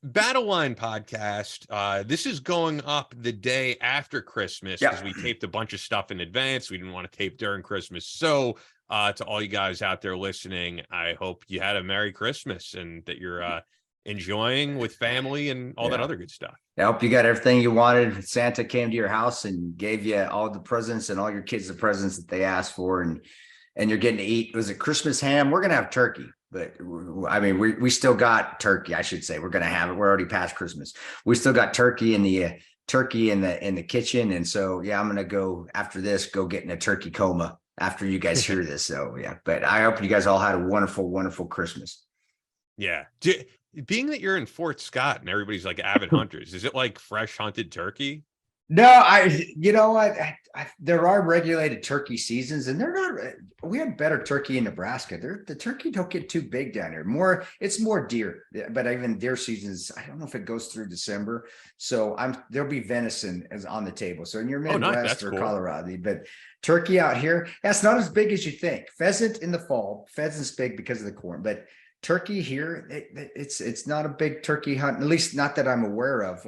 Battle Line podcast. This is going up the day after Christmas because we taped a bunch of stuff in advance. We didn't want to tape during Christmas. So to all you guys out there listening, I hope you had a Merry Christmas and that you're enjoying with family and all that other good stuff. I hope you got everything you wanted. Santa came to your house and gave you all the presents and all your kids the presents that they asked for, and you're getting to eat. Was it Christmas ham? We're gonna have turkey, but I mean, we still got turkey. I should say we're gonna have it. We're already past Christmas. We still got turkey in the kitchen, and so I'm gonna go after this. Go get in a turkey coma after you guys hear this. So but I hope you guys all had a wonderful, wonderful Christmas. Yeah. Being that you're in Fort Scott and everybody's like avid hunters, is it like fresh hunted turkey? No, you know what? There are regulated turkey seasons, and they're not. We have better turkey in Nebraska. The turkey don't get too big down here. It's more deer, but even deer seasons, I don't know if it goes through December. So there'll be venison as on the table. So in your Midwest or cool. Colorado, but turkey out here, it's not as big as you think. Pheasant in the fall, pheasant's big because of the corn, but turkey here, it's not a big turkey hunt, at least not that I'm aware of.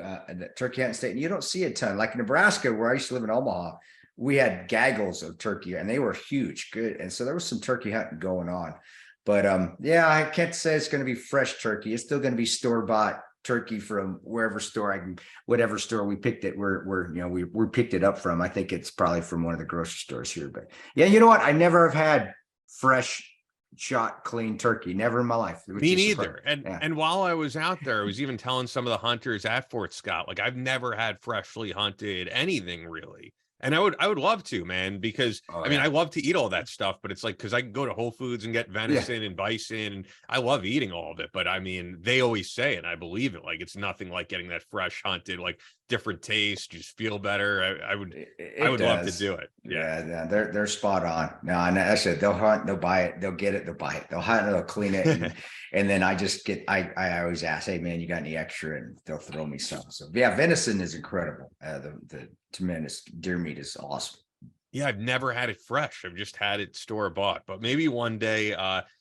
Turkey hunting state, and you don't see a ton. Like in Nebraska, where I used to live in Omaha, we had gaggles of turkey, and they were huge, good. And so there was some turkey hunting going on. But I can't say it's going to be fresh turkey. It's still going to be store-bought turkey from whatever store we picked it. We picked it up from. I think it's probably from one of the grocery stores here. But you know what? I never have had fresh shot clean turkey, never in my life. Me neither. And while I was out there, I was even telling some of the hunters at Fort Scott, like, I've never had freshly hunted anything really. And I would love to, man, because I love to eat all that stuff, but it's like, because I can go to Whole Foods and get venison and bison, and I love eating all of it. But I mean, they always say, and I believe it, like, it's nothing like getting that fresh hunted, like, different taste, just feel better. I would love to do it. Yeah, they're spot on. No, and I said they'll hunt, they'll buy it, they'll get it, they'll buy it, they'll hunt, they'll clean it, and then I always ask, hey man, you got any extra, and they'll throw me some. So venison is incredible. The tremendous deer meat is awesome. Yeah, I've never had it fresh. I've just had it store bought, but maybe one day.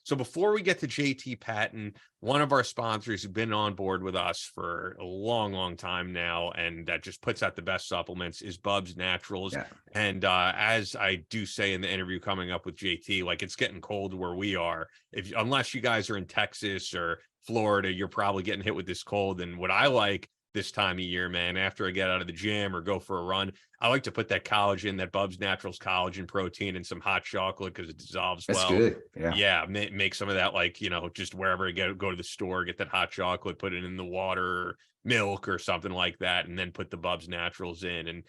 So before we get to JT Patten, one of our sponsors who's been on board with us for a long, long time now, and that just puts out the best supplements, is Bubs Naturals. Yeah. And as I do say in the interview coming up with JT, like, it's getting cold where we are. Unless you guys are in Texas or Florida, you're probably getting hit with this cold. And what I like this time of year, man, after I get out of the gym or go for a run, I like to put that collagen, that Bubs Naturals collagen protein, in some hot chocolate because it dissolves well. That's good. Yeah. Make some of that, like, just wherever I go to the store, get that hot chocolate, put it in the water or milk or something like that, and then put the Bubs Naturals in. And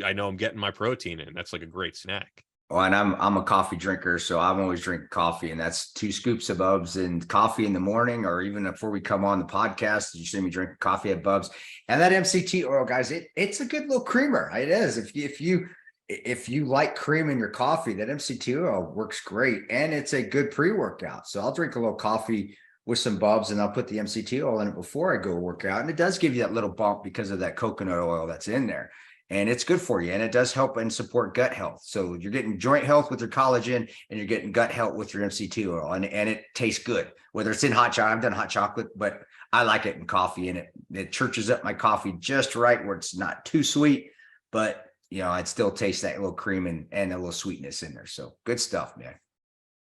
I know I'm getting my protein in. That's like a great snack. Oh, and I'm a coffee drinker, so I'm always drinking coffee, and that's 2 scoops of Bubs and coffee in the morning, or even before we come on the podcast, you see me drinking coffee at Bubs. And that MCT oil, guys, it's a good little creamer. It is. If you like cream in your coffee, that MCT oil works great, and it's a good pre-workout. So I'll drink a little coffee with some Bubs, and I'll put the MCT oil in it before I go work out, and it does give you that little bump because of that coconut oil that's in there. And it's good for you, and it does help and support gut health. So you're getting joint health with your collagen, and you're getting gut health with your MCT oil, and it tastes good. Whether it's in hot chocolate, I've done hot chocolate, but I like it in coffee, and it churches up my coffee just right where it's not too sweet, but it still tastes that little cream and a little sweetness in there. So good stuff, man.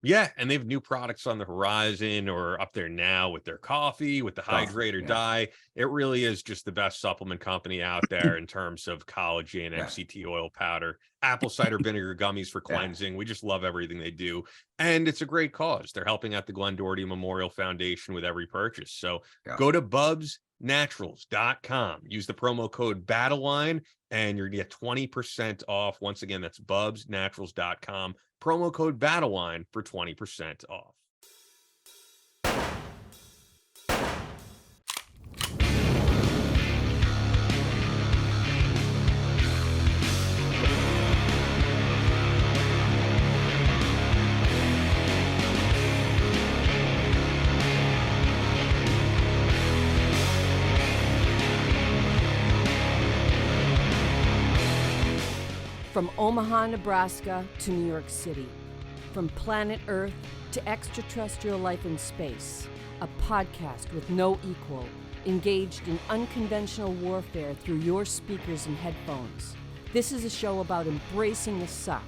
Yeah, and they have new products on the horizon or up there now with their coffee, with the Hydrate or Die. It really is just the best supplement company out there in terms of collagen, MCT oil powder, apple cider vinegar gummies for cleansing. We just love everything they do. And it's a great cause. They're helping out the Glenn Doherty Memorial Foundation with every purchase. So go to bubsnaturals.com. Use the promo code BATTLELINE, and you're going to get 20% off. Once again, that's bubsnaturals.com. Promo code BATTLELINE for 20% off. From Omaha, Nebraska to New York City, from planet Earth to extraterrestrial life in space, a podcast with no equal. engaged in unconventional warfare through your speakers and headphones. This is a show about embracing the suck,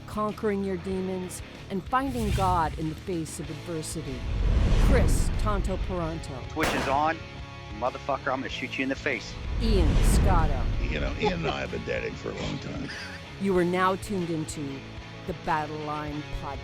conquering your demons, and finding God in the face of adversity. Chris Tonto Peranto. Switch is on. Motherfucker, I'm gonna shoot you in the face. Ian Scotto. You know, Ian and I have been dating for a long time. You are now tuned into the Battle Line Podcast.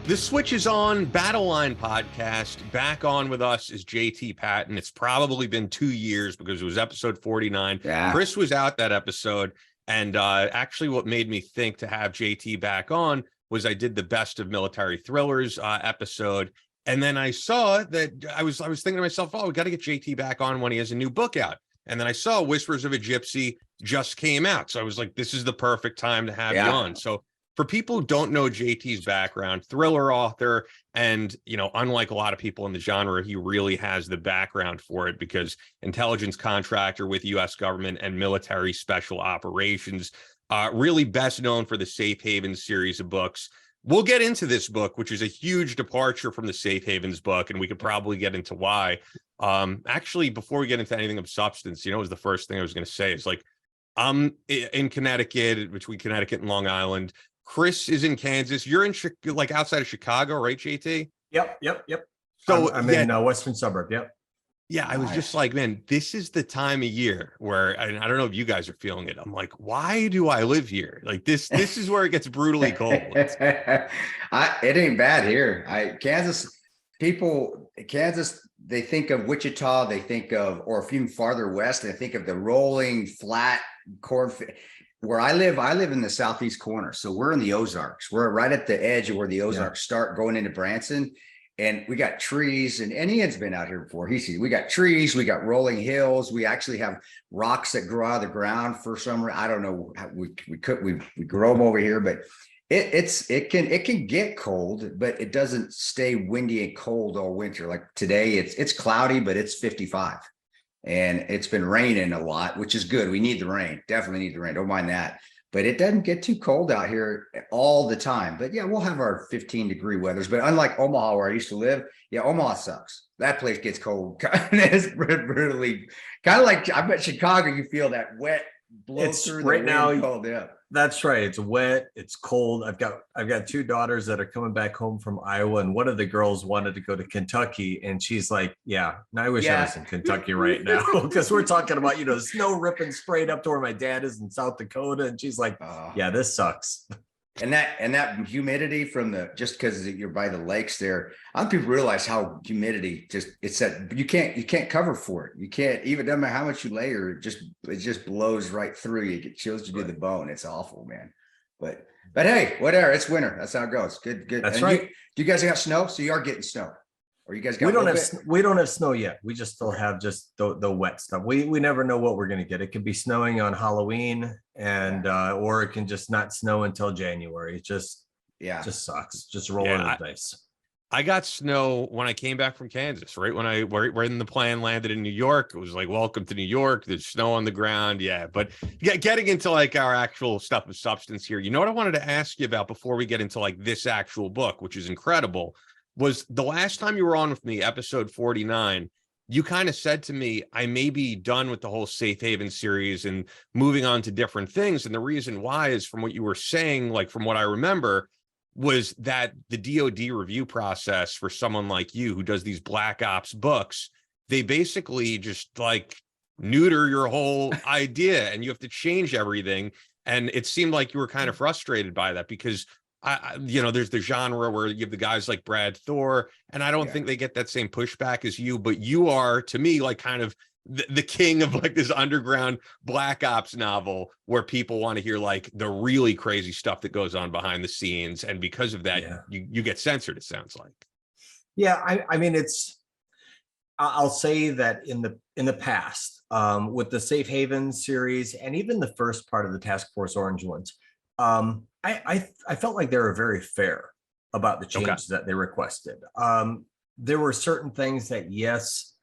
The Switch is on, Battle Line Podcast. Back on with us is JT Patten. It's probably been 2 years because it was episode 49. Yeah. Chris was out that episode. And actually what made me think to have JT back on was I did the Best of Military Thrillers episode. And then I saw that I was thinking to myself, oh, we got to get JT back on when he has a new book out. And then I saw Whispers of a Gypsy just came out. So I was like, this is the perfect time to have you on. So for people who don't know JT's background, thriller author, and, you know, unlike a lot of people in the genre, he really has the background for it because intelligence contractor with U.S. government and military special operations, really best known for the Safe Havens series of books. We'll get into this book, which is a huge departure from the Safe Havens book, and we could probably get into why. Actually, before we get into anything of substance, you know, was the first thing I was going to say is like, I'm in Connecticut, between Connecticut and Long Island. Chris is in Kansas. You're in like outside of Chicago, right, JT? Yep. So I'm in western suburb. Yep. Yeah, I was just like, man, this is the time of year where, and I don't know if you guys are feeling it. I'm like, why do I live here? Like this is where it gets brutally cold. It ain't bad here. Kansas, they think of Wichita, they think of, or a few farther west, they think of the rolling flat cornfield. Where I live in the southeast corner. So we're in the Ozarks. We're right at the edge of where the Ozarks start going into Branson. And we got trees, and Ian's been out here before. We got trees, we got rolling hills. We actually have rocks that grow out of the ground for some reason. I don't know how we grow them over here, but it can get cold, but it doesn't stay windy and cold all winter. Like today, it's cloudy, but it's 55. And it's been raining a lot, which is good. We need the rain. Definitely need the rain. Don't mind that. But it doesn't get too cold out here all the time. But yeah, we'll have our 15-degree weathers. But unlike Omaha, where I used to live, yeah, Omaha sucks. That place gets cold. It's brutally kind of like, I bet Chicago, you feel that wet blow through right now. Cold, yeah. That's right. It's wet. It's cold. I've got two daughters that are coming back home from Iowa, and one of the girls wanted to go to Kentucky, and she's like, "Yeah, I wish I was in Kentucky right now," because we're talking about snow ripping straight up to where my dad is in South Dakota, and she's like, "Yeah, this sucks." And that humidity from just because you're by the lakes there, I don't think people realize how humidity it's that you can't cover for it. You can't, even no matter how much you layer, it just blows right through you. It chills you to the bone. It's awful, man. But hey, whatever. It's winter. That's how it goes. Good. That's and right. Do you guys got snow? So you are getting snow. Or you guys got we don't have snow yet. We just still have just the wet stuff. We never know what we're going to get. It could be snowing on Halloween, and or it can just not snow until January. It just sucks. Just rolling the dice. I got snow when I came back from Kansas, right when the plane landed in New York. It was like, welcome to New York. There's snow on the ground. Yeah. But getting into like our actual stuff of substance here, you know what I wanted to ask you about before we get into like this actual book, which is incredible, was the last time you were on with me, episode 49, you kind of said to me, I may be done with the whole Safe Haven series and moving on to different things. And the reason why is from what you were saying, like from what I remember, was that the DoD review process for someone like you who does these Black Ops books, they basically just like neuter your whole idea and you have to change everything. And it seemed like you were kind of frustrated by that because there's the genre where you have the guys like Brad Thor, and I don't think they get that same pushback as you, but you are, to me, like kind of the king of like this underground Black Ops novel where people want to hear like the really crazy stuff that goes on behind the scenes. And because of that, you get censored, it sounds like. Yeah. I mean, I'll say that in the in the past, with the Safe Haven series and even the first part of the Task Force Orange ones, I felt like they were very fair about the changes that they requested. There were certain things that, yes,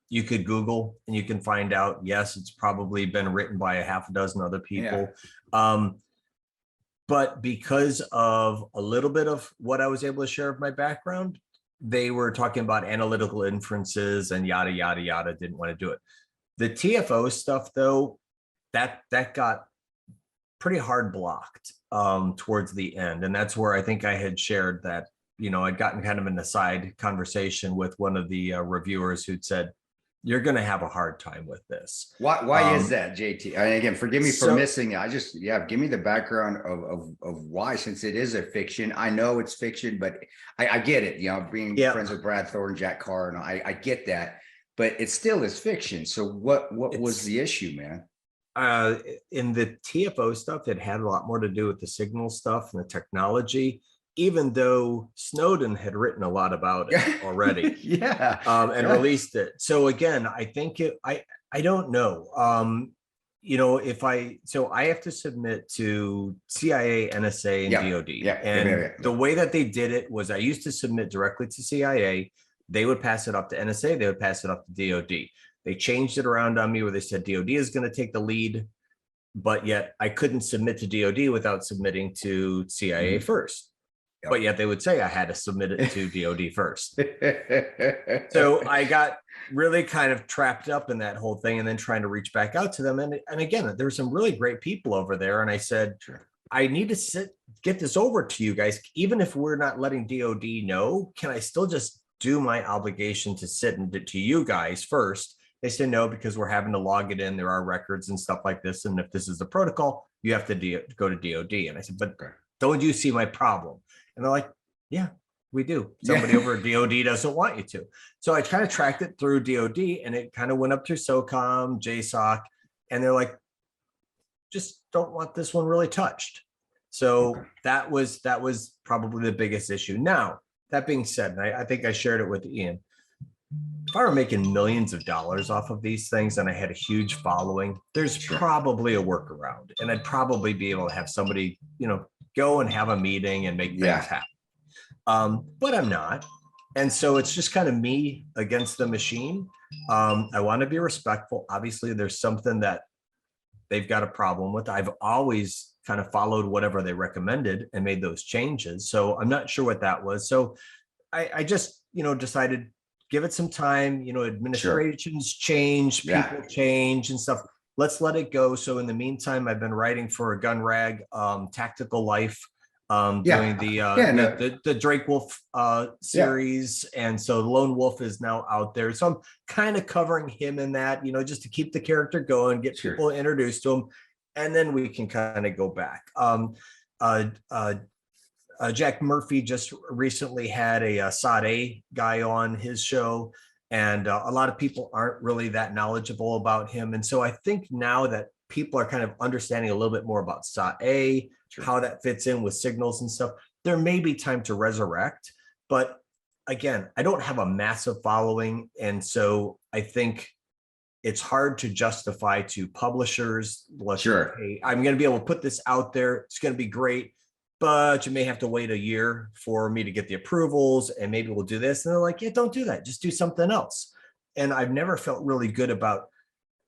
you could Google and you can find out, yes, it's probably been written by a half a dozen other people. But because of a little bit of what I was able to share of my background, they were talking about analytical inferences and yada, yada, yada, didn't want to do it. The TFO stuff, though, that got pretty hard blocked towards the end. And that's where I think I had shared that, I'd gotten kind of an aside conversation with one of the reviewers who'd said, you're going to have a hard time with this. Why is that, JT? And again, forgive me for missing it. Give me the background of why, since it is a fiction. I know it's fiction, but I get it. Being friends with Brad Thorne, Jack Carr, and I get that, but it still is fiction. So what was the issue, man? In the TFO stuff, it had a lot more to do with the signal stuff and the technology, even though Snowden had written a lot about it already. And released it. So again, I think I don't know. I have to submit to CIA, NSA, and DOD. The way that they did it was I used to submit directly to CIA. They would pass it up to NSA. They would pass it up to DOD. They changed it around on me where they said DOD is going to take the lead, but yet I couldn't submit to DOD without submitting to CIA first. But yet they would say I had to submit it to DOD first. So I got really kind of trapped up in that whole thing and then trying to reach back out to them. And again, there were some really great people over there. And I said, I need to get this over to you guys. Even if we're not letting DOD know, can I still just do my obligation to sit and to you guys first? They said no, because we're having to log it in. There are records and stuff like this. And if this is the protocol, you have to go to DOD. And I said, but don't you see my problem? And they're like, yeah, we do. Somebody over at DOD doesn't want you to. So I kind of tracked it through DOD and it kind of went up through SOCOM, JSOC, and they're like, just don't want this one really touched. So that was probably the biggest issue. Now, that being said, and I think I shared it with Ian, if I were making millions of dollars off of these things and I had a huge following, there's probably a workaround. And I'd probably be able to have somebody, go and have a meeting and make things happen. But I'm not. And so it's just kind of me against the machine. I want to be respectful. Obviously, there's something that they've got a problem with. I've always kind of followed whatever they recommended and made those changes. So I'm not sure what that was. So I just, decided, give it some time, administrations change, people change and stuff. Let's let it go. So in the meantime, I've been writing for a gun rag, Tactical Life, doing the Drake Wolf series. And so Lone Wolf is now out there. So I'm kind of covering him in that, just to keep the character going, get people introduced to him. And then we can kind of go back. Jack Murphy just recently had a Sade guy on his show. And a lot of people aren't really that knowledgeable about him. And so I think now that people are kind of understanding a little bit more about SAE, how that fits in with signals and stuff, there may be time to resurrect. But again, I don't have a massive following. And so I think it's hard to justify to publishers. Hey, I'm going to be able to put this out there. It's going to be great. But you may have to wait a year for me to get the approvals and maybe we'll do this. And they're like, yeah, don't do that. Just do something else. And I've never felt really good about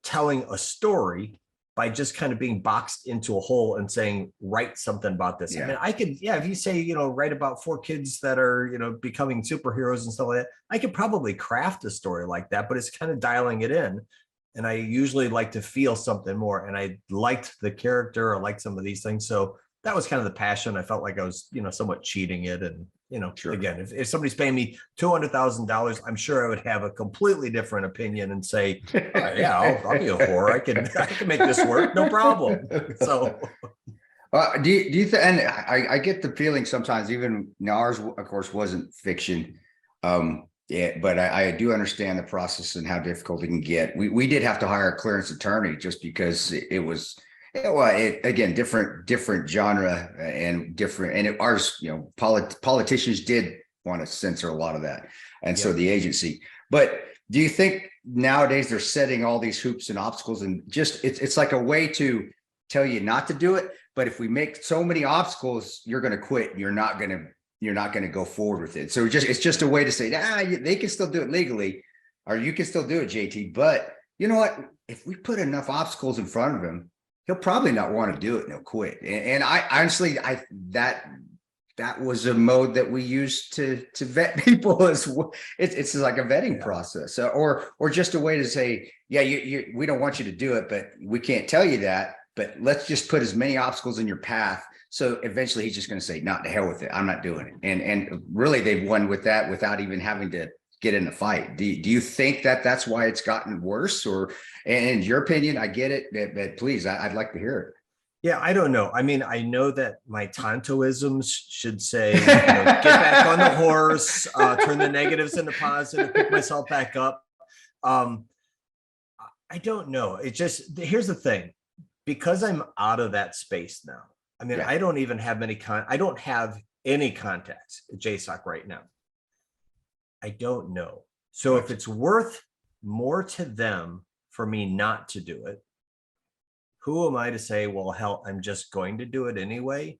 telling a story by just kind of being boxed into a hole and saying, write something about this. I mean, I could, if you say, write about 4 kids that are, becoming superheroes and stuff like that, I could probably craft a story like that, but it's kind of dialing it in. And I usually like to feel something more. And I liked the character, I liked some of these things. So that was kind of the passion. I felt like I was, somewhat cheating it. And, again, if somebody's paying me $200,000, I'm sure I would have a completely different opinion and say, I'll be a whore. I can make this work. No problem. So. Do you think, and I get the feeling sometimes, even now ours, of course, wasn't fiction. But I do understand the process and how difficult it can get. We did have to hire a clearance attorney just because it was, again, different genre and different, and ours, politicians did want to censor a lot of that. And so the agency, but do you think nowadays they're setting all these hoops and obstacles, and just it's like a way to tell you not to do it. But if we make so many obstacles, you're going to quit. You're not going to go forward with it. So it's just a way to say, they can still do it legally, or you can still do it, JT. But you know what? If we put enough obstacles in front of him, he'll probably not want to do it and he'll quit. And I honestly, that was a mode that we used to vet people as well. It's like a vetting process, or just a way to say, we don't want you to do it, but we can't tell you that, but let's just put as many obstacles in your path. So eventually he's just going to say, not to hell with it. I'm not doing it. And really they've won with that without even having to get in a fight. Do you think that's why it's gotten worse, or, and in your opinion? I get it, but please, I'd like to hear it. Yeah, I don't know. I mean, I know that my Tontoisms should say, get back on the horse, turn the negatives into positive, pick myself back up. I don't know. It just, here's the thing, because I'm out of that space now. I mean, I don't even have I don't have any contacts at JSOC right now. I don't know. So if it's worth more to them for me not to do it, who am I to say, well, hell, I'm just going to do it anyway?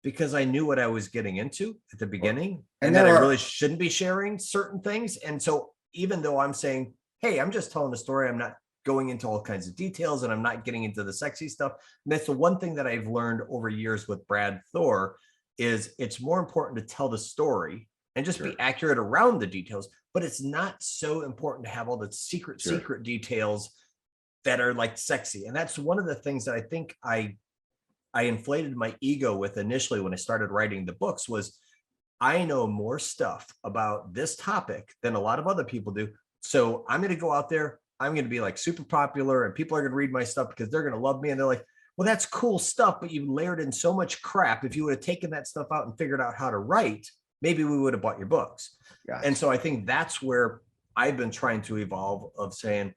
Because I knew what I was getting into at the beginning, and that I really shouldn't be sharing certain things. And so even though I'm saying, hey, I'm just telling the story, I'm not going into all kinds of details, and I'm not getting into the sexy stuff. And that's the one thing that I've learned over years with Brad Thor, is it's more important to tell the story and just be accurate around the details, but it's not so important to have all the secret details that are like sexy. And that's one of the things that I think I inflated my ego with initially when I started writing the books, was I know more stuff about this topic than a lot of other people do. So I'm going to go out there, I'm going to be like super popular, and people are going to read my stuff because they're going to love me. And they're like, well, that's cool stuff, but you layered in so much crap. If you would have taken that stuff out and figured out how to write, maybe we would have bought your books. Gotcha. And so I think that's where I've been trying to evolve, of saying,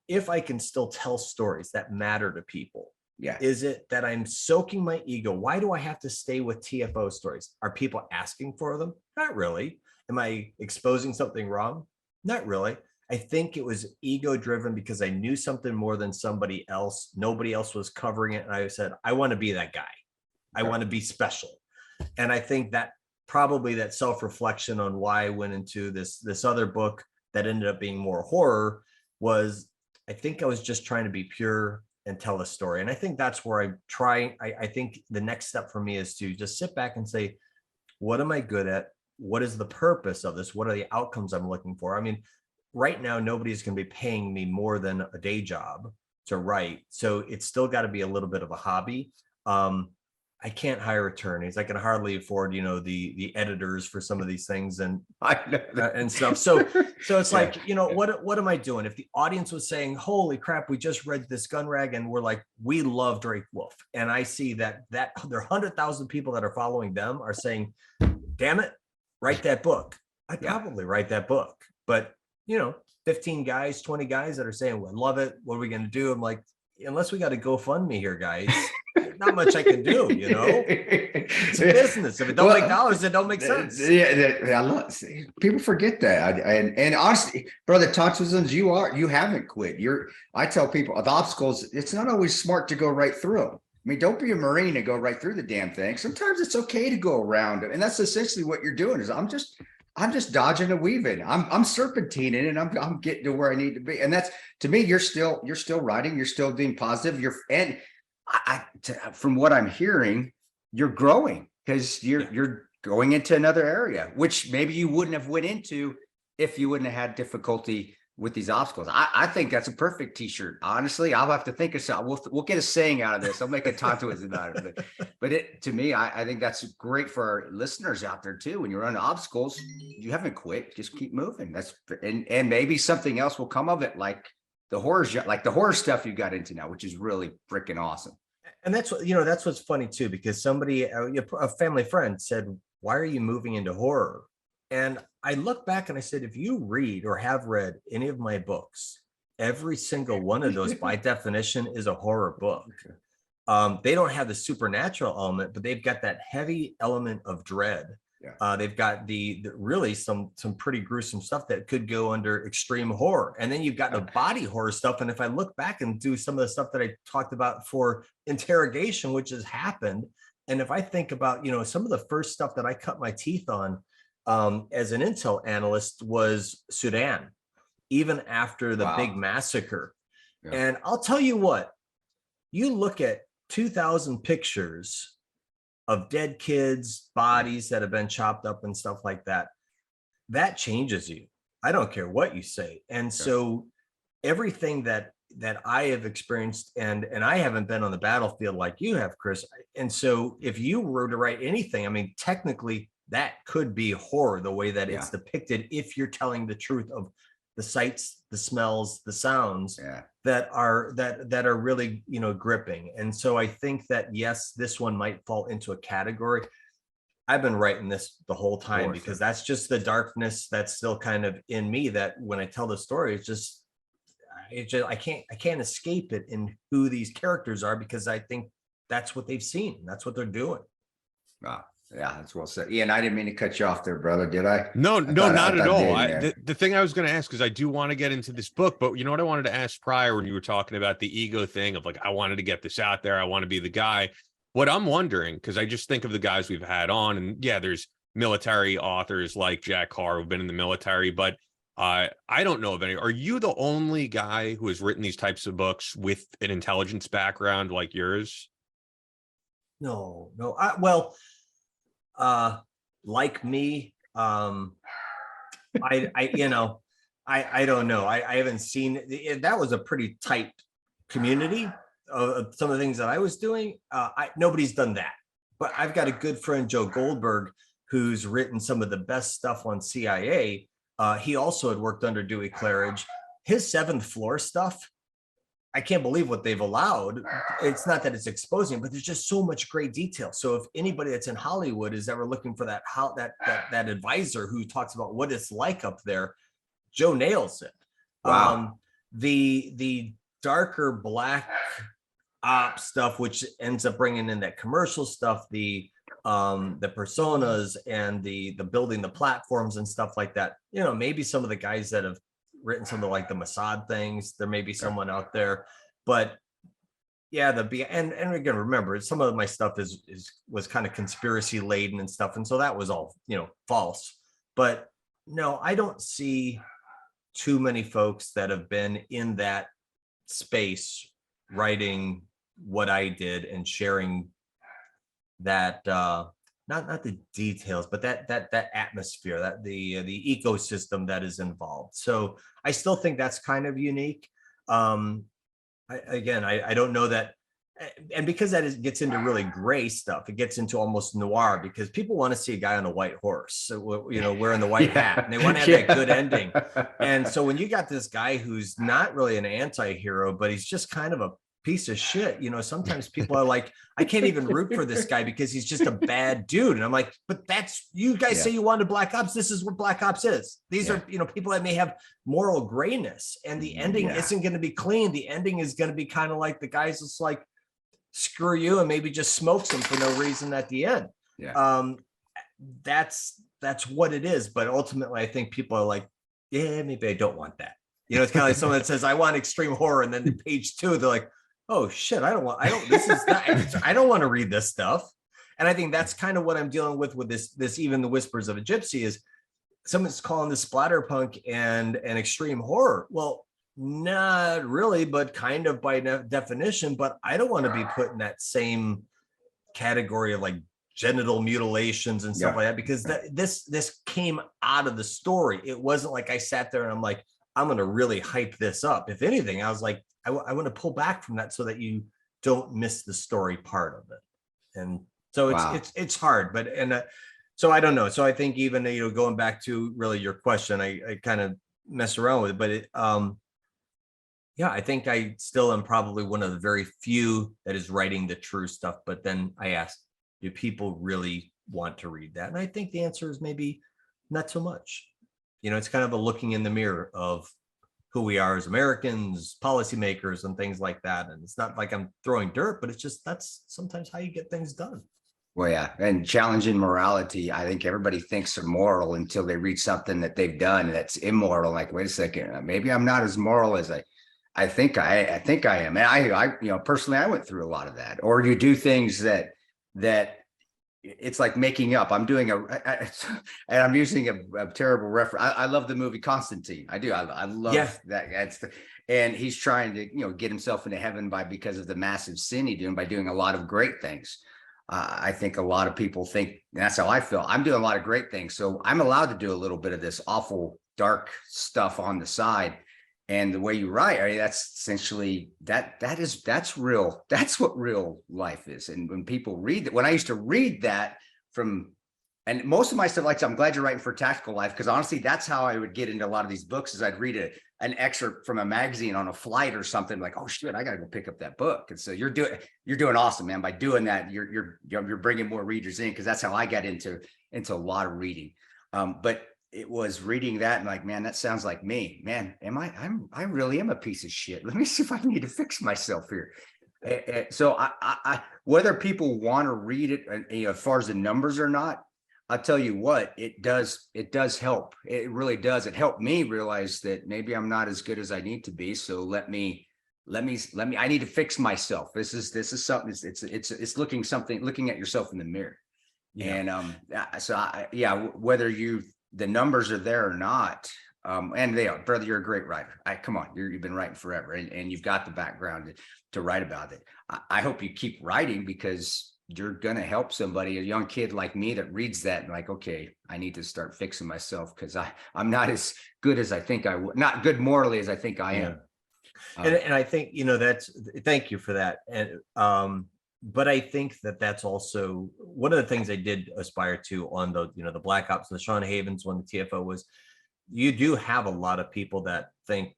if I can still tell stories that matter to people, is it that I'm soaking my ego? Why do I have to stay with TFO stories? Are people asking for them? Not really. Am I exposing something wrong? Not really. I think it was ego driven because I knew something more than somebody else. Nobody else was covering it. And I said, I want to be that guy. I want to be special. And I think that probably that self-reflection on why I went into this other book that ended up being more horror was, I think I was just trying to be pure and tell a story. And I think that's where I'm trying. I think the next step for me is to just sit back and say, what am I good at? What is the purpose of this? What are the outcomes I'm looking for? I mean, right now, nobody's going to be paying me more than a day job to write. So it's still got to be a little bit of a hobby. I can't hire attorneys. I can hardly afford, the editors for some of these things and stuff. So it's like, what am I doing? If the audience was saying, holy crap, we just read this gun rag and we're like, we love Drake Wolf. And I see that there are 100,000 people that are following them are saying, damn it, write that book. I'd probably write that book. But 15 guys, 20 guys that are saying, well, I love it. What are we going to do? I'm like, unless we got to GoFundMe here, guys, not much I can do, It's a business. If it don't make dollars, it don't make sense. People forget that. And honestly, brother, Totsisms, you haven't quit. I tell people the obstacles, it's not always smart to go right through them. I mean, don't be a Marine and go right through the damn thing. Sometimes it's okay to go around it. And that's essentially what you're doing, is I'm just dodging and weaving. I'm serpentining, and I'm getting to where I need to be. And that's, to me, you're still writing, you're still being positive. From what I'm hearing, you're growing because you're going into another area, which maybe you wouldn't have went into if you wouldn't have had difficulty with these obstacles. I think that's a perfect t-shirt. Honestly, I'll have to think of something. We'll get a saying out of this. I'll make a tattoo about it. But to me, I think that's great for our listeners out there too. When you're on obstacles, you haven't quit. Just keep moving. And maybe something else will come of it, like the horror stuff you got into now, which is really freaking awesome. And that's what, that's what's funny too, because somebody, a family friend said, why are you moving into horror? And I look back and I said, if you read or have read any of my books, every single one of those by definition is a horror book. They don't have the supernatural element, but they've got that heavy element of dread. They've got the really some pretty gruesome stuff that could go under extreme horror. And then you've got the body horror stuff. And if I look back and do some of the stuff that I talked about for interrogation, which has happened, and if I think about, some of the first stuff that I cut my teeth on as an intel analyst was Sudan, even after the big massacre. Yeah. And I'll tell you what, you look at 2,000 pictures of dead kids, bodies that have been chopped up and stuff like that, that changes you. I don't care what you say. And so everything that I have experienced, and I haven't been on the battlefield like you have, Chris. And so if you were to write anything, I mean, technically that could be horror, the way that it's depicted, if you're telling the truth of the sights, the smells, the sounds that are really, gripping. And so I think that, yes, this one might fall into a category. I've been writing this the whole time because that's just the darkness that's still kind of in me, that when I tell the story, I can't escape it in who these characters are, because I think that's what they've seen. That's what they're doing. Wow. Yeah, that's well said. Ian, I didn't mean to cut you off there, brother. Did I? No, not at all. The thing I was going to ask, because I do want to get into this book, but you know what I wanted to ask prior when you were talking about the ego thing of like, I wanted to get this out there. I want to be the guy. What I'm wondering, because I just think of the guys we've had on, and there's military authors like Jack Carr who've been in the military, but I don't know of any. Are you the only guy who has written these types of books with an intelligence background like yours? No. Like me, I don't know. I haven't seen it. That was a pretty tight community of some of the things that I was doing. Nobody's done that, but I've got a good friend, Joe Goldberg, who's written some of the best stuff on CIA. He also had worked under Dewey Claridge. His Seventh Floor stuff, I can't believe what they've allowed. It's not that it's exposing, but there's just so much great detail. So if anybody that's in Hollywood is ever looking for that advisor who talks about what it's like up there, Joe nails it. Wow. The darker black ops stuff, which ends up bringing in that commercial stuff, the personas and the building the platforms and stuff like that. Maybe some of the guys that have written some of like the Mossad things, there may be someone out there, but and again, remember, some of my stuff was kind of conspiracy laden and stuff, and so that was all false. But no, I don't see too many folks that have been in that space writing what I did and sharing that not the details, but that atmosphere, that the ecosystem that is involved. So I still think that's kind of unique. I don't know that, and because gets into really gray stuff, it gets into almost noir, because people want to see a guy on a white horse, wearing the white hat, and they want to have that good ending. And so when you got this guy who's not really an anti-hero, but he's just kind of a piece of shit, sometimes people are like, I can't even root for this guy because he's just a bad dude. And I'm like, but that's, you guys say you wanted Black Ops. This is what Black Ops is. These are, people that may have moral grayness, and the ending isn't going to be clean. The ending is going to be kind of like the guy's just like, screw you, and maybe just smokes him for no reason at the end. That's what it is. But ultimately, I think people are like, maybe I don't want that. It's kind of like someone that says, I want extreme horror, and then the page 2, they're like, oh shit, I don't want to read this stuff. And I think that's kind of what I'm dealing with this even the Whispers of a Gypsy, is someone's calling this splatterpunk and extreme horror. Well, not really, but kind of by definition. But I don't want to be put in that same category of like genital mutilations and stuff like that, because this came out of the story. It wasn't like I sat there and I'm like, I'm going to really hype this up. If anything, I was like, I want to pull back from that so that you don't miss the story part of it. And so it's hard, but so I don't know. So I think even going back to really your question, I kind of mess around with it, but I think I still am probably one of the very few that is writing the true stuff. But then I ask, do people really want to read that? And I think the answer is maybe not so much. It's kind of a looking in the mirror of who we are as Americans, policymakers, and things like that. And it's not like I'm throwing dirt, but it's just, that's sometimes how you get things done. Well, yeah, and challenging morality. I think everybody thinks they're moral until they read something that they've done that's immoral. Like, wait a second, maybe I'm not as moral as I think I am. And personally, I went through a lot of that. Or you do things that it's like making up. I'm doing and I'm using a terrible reference. I love the movie Constantine. I do. I love that. And he's trying to, get himself into heaven because of the massive sin he did by doing a lot of great things. I think a lot of people think that's how I feel. I'm doing a lot of great things. So I'm allowed to do a little bit of this awful, dark stuff on the side. And the way you write, that's essentially that's real. That's what real life is. And when people read that, when I used to read that and most of my stuff, like, I'm glad you're writing for Tactical Life, because honestly, that's how I would get into a lot of these books. Is I'd read an excerpt from a magazine on a flight or something, like, oh shit, I gotta go pick up that book. And so you're doing awesome, man. By doing that, you're bringing more readers in, because that's how I got into a lot of reading. But it was reading that and like, man, that sounds like me, man. I really am a piece of shit. Let me see if I need to fix myself here. So I whether people want to read it, as far as the numbers or not, I'll tell you what, it does help. It really does. It helped me realize that maybe I'm not as good as I need to be. So let me, I need to fix myself. This is something, it's looking at yourself in the mirror. Yeah. And whether the numbers are there or not, and they are, brother, you're a great writer. Come on, you've been writing forever, and you've got the background to write about it. I hope you keep writing, because you're going to help somebody, a young kid like me that reads that and like, okay, I need to start fixing myself, because I'm not as good as I think I would, not good morally as I think I am. And I think, thank you for that. And, but I think that's also one of the things I did aspire to on the Black Ops, the Sean Havens one, the TFO, was you do have a lot of people that think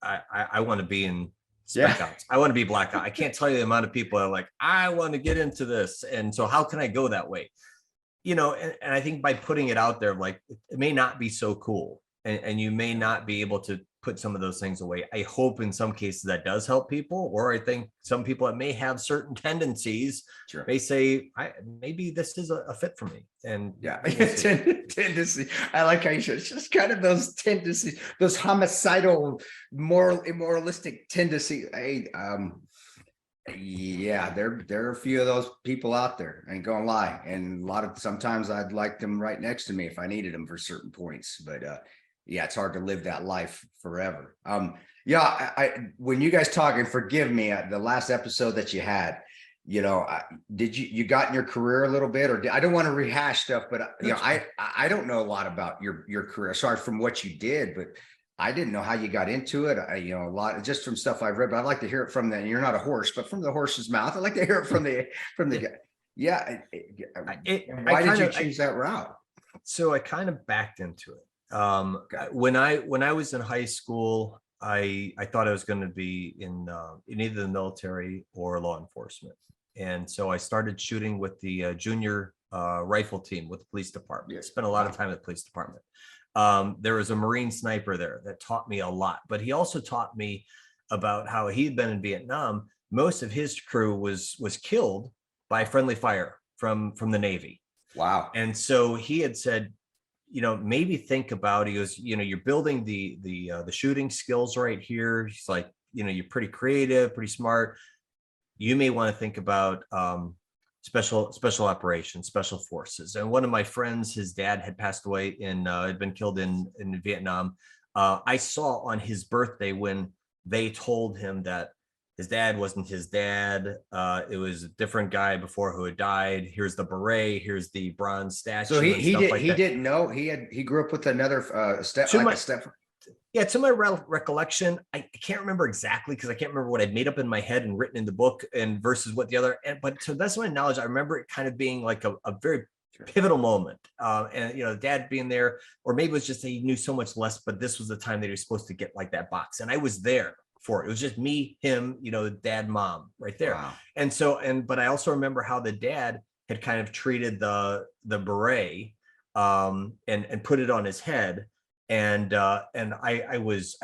I want to be in Spec Ops. I want to be Black Ops. I can't tell you the amount of people that are like, I want to get into this. And so how can I go that way? And I think by putting it out there, like, it may not be so cool, and you may not be able to put some of those things away. I hope in some cases that does help people, or I think some people that may have certain tendencies may say, maybe this is a fit for me. And tendency. I like how you said it's just kind of those tendencies, those homicidal, immoralistic tendencies. There are a few of those people out there. I ain't gonna lie. And sometimes I'd like them right next to me if I needed them for certain points. But it's hard to live that life forever. When you guys talk, and forgive me, the last episode that you had, did you got in your career a little bit, or I don't want to rehash stuff, but I don't know a lot about your career. Sorry, from what you did, but I didn't know how you got into it. A lot just from stuff I've read, but I'd like to hear it from you're not a horse, but from the horse's mouth. I'd like to hear it from the guy. Yeah. Why did you choose that route? So I kind of backed into it. When I was in high school, I thought I was going to be in either the military or law enforcement. And so I started shooting with the junior rifle team with the police department. Spent a lot of time at the police department. There was a Marine sniper there that taught me a lot, but he also taught me about how he'd been in Vietnam. Most of his crew was killed by friendly fire from the Navy. Wow. And so he had said, maybe think about, he goes, you're building the shooting skills right here. He's like, you're pretty creative, pretty smart. You may want to think about special operations, special forces. And one of my friends, his dad had passed away had been killed in Vietnam. I saw on his birthday when they told him that his dad wasn't his dad. It was a different guy before who had died. Here's the beret. Here's the bronze statue. So he didn't know he grew up with another step. Yeah, to my recollection, I can't remember exactly, because I can't remember what I'd made up in my head and written in the book and versus what the other. But to the best of my knowledge, I remember it kind of being like a very pivotal moment. And dad being there, or maybe it was just that he knew so much less, but this was the time that he was supposed to get like that box, and I was there for it. It was just me, him, dad, mom, right there. Wow. And so, but I also remember how the dad had kind of treated the beret and put it on his head. And I was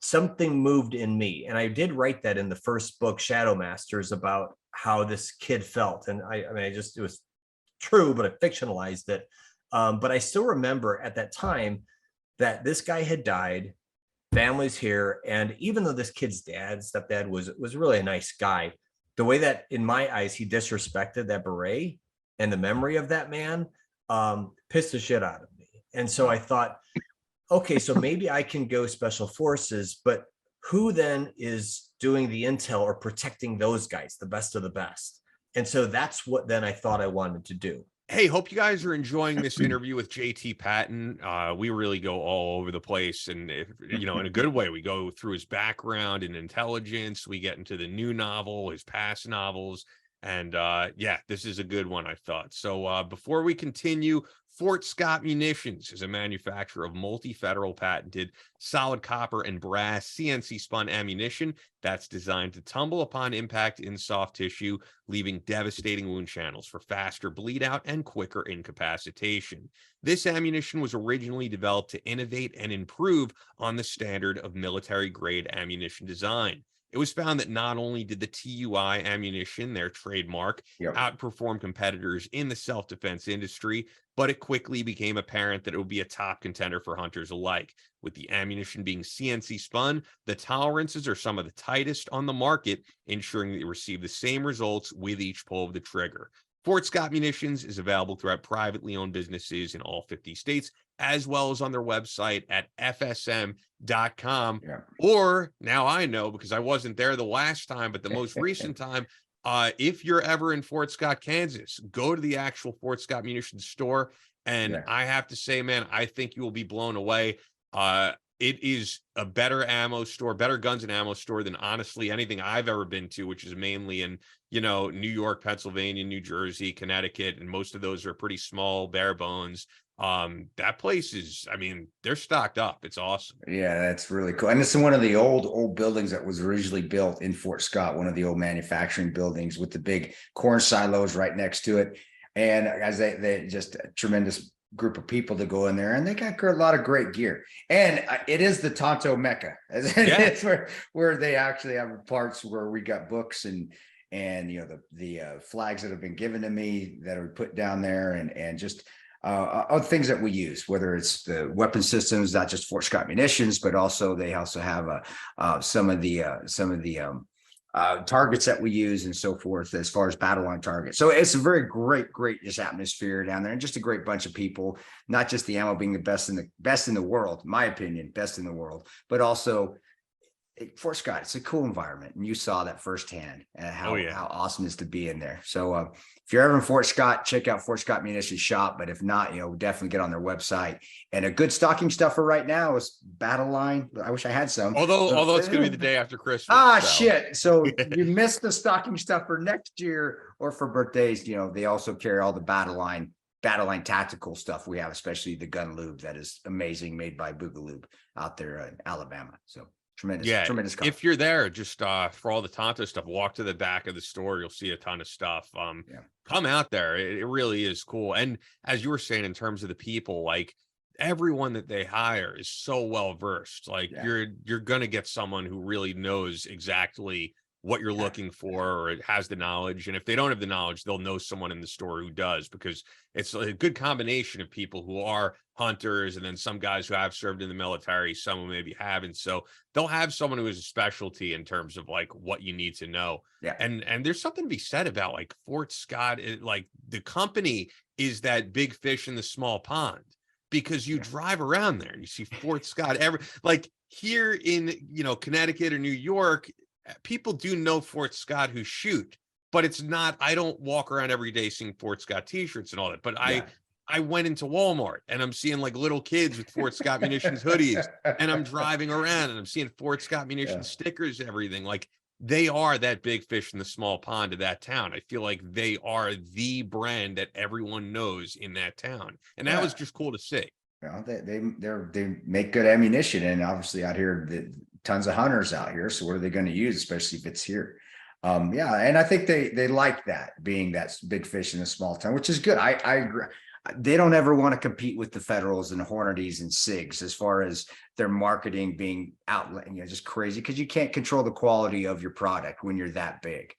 something moved in me. And I did write that in the first book, Shadow Masters, about how this kid felt. And I mean, it was true, but I fictionalized it. But I still remember at that time that this guy had died, family's here. And even though this kid's stepdad was really a nice guy, the way that in my eyes, he disrespected that beret and the memory of that man, pissed the shit out of me. And so I thought, okay, so maybe I can go special forces, but who then is doing the intel or protecting those guys, the best of the best? And so that's what then I thought I wanted to do. Hey, hope you guys are enjoying this interview with JT Patten. We really go all over the place, and in a good way. We go through his background and intelligence. We get into the new novel, his past novels, and yeah, this is a good one, I thought. So before we continue, Fort Scott Munitions is a manufacturer of multi-federal patented solid copper and brass CNC spun ammunition that's designed to tumble upon impact in soft tissue, leaving devastating wound channels for faster bleed out and quicker incapacitation. This ammunition was originally developed to innovate and improve on the standard of military grade ammunition design. It was found that not only did the TUI ammunition, their trademark, outperform competitors in the self-defense industry, but it quickly became apparent that it would be a top contender for hunters alike. With the ammunition being CNC spun, the tolerances are some of the tightest on the market, ensuring that you receive the same results with each pull of the trigger. Fort Scott Munitions is available throughout privately owned businesses in all 50 states, as well as on their website at fsm.com. Or now I know, because I wasn't there the last time, but the most recent time, if you're ever in Fort Scott, Kansas, go to the actual Fort Scott Munitions store. And I have to say, man, I think you will be blown away. It is a better ammo store, better guns and ammo store than honestly anything I've ever been to, which is mainly in, New York, Pennsylvania, New Jersey, Connecticut, and most of those are pretty small, bare bones. That place is, they're stocked up. It's awesome. Yeah, that's really cool. And it's one of the old buildings that was originally built in Fort Scott, one of the old manufacturing buildings with the big corn silos right next to it. And as they just a tremendous group of people to go in there, and they got a lot of great gear. And it is the Tonto Mecca. It's where they actually have parts where we got books and the flags that have been given to me that are put down there, and just other things that we use, whether it's the weapon systems, not just Fort Scott Munitions, but also they also have some of the targets that we use and so forth, as far as battle line targets. So it's a very great just atmosphere down there, and just a great bunch of people. Not just the ammo being the best in the world, in my opinion, best in the world, but also Fort Scott. It's a cool environment, and you saw that firsthand, and how awesome it is to be in there. So if you're ever in Fort Scott, check out Fort Scott Munitions Shop. But if not, definitely get on their website. And a good stocking stuffer right now is Battle Line. I wish I had some. Although it's going to be the day after Christmas. Shit. So you missed the stocking stuffer next year or for birthdays. They also carry all the Battle Line tactical stuff we have, especially the gun lube that is amazing, made by Boogaloo out there in Alabama. So tremendous. If you're there, just for all the Tonto stuff, walk to the back of the store. You'll see a ton of stuff. Come out there. It really is cool. And as you were saying, in terms of the people, like everyone that they hire is so well versed. Like you're gonna get someone who really knows exactly what you're looking for, or has the knowledge. And if they don't have the knowledge, they'll know someone in the store who does, because it's a good combination of people who are hunters, and then some guys who have served in the military, some who maybe haven't. So they'll have someone who is a specialty in terms of like what you need to know. And there's something to be said about like Fort Scott. Like the company is that big fish in the small pond, because you drive around there and you see Fort Scott like here in, Connecticut or New York, people do know Fort Scott who shoot, but it's not, I don't walk around every day seeing Fort Scott t-shirts and all that. But I went into Walmart and I'm seeing like little kids with Fort Scott Munitions hoodies, and I'm driving around and I'm seeing Fort Scott Munitions stickers, everything. Like they are that big fish in the small pond of that town. I feel like they are the brand that everyone knows in that town. And that was just cool to see. They make good ammunition, and obviously out here, tons of hunters out here. So what are they going to use, especially if it's here? And I think they like that, being that big fish in a small town, which is good. I agree. They don't ever want to compete with the Federals and Hornadies and SIGs as far as their marketing being just crazy, because you can't control the quality of your product when you're that big.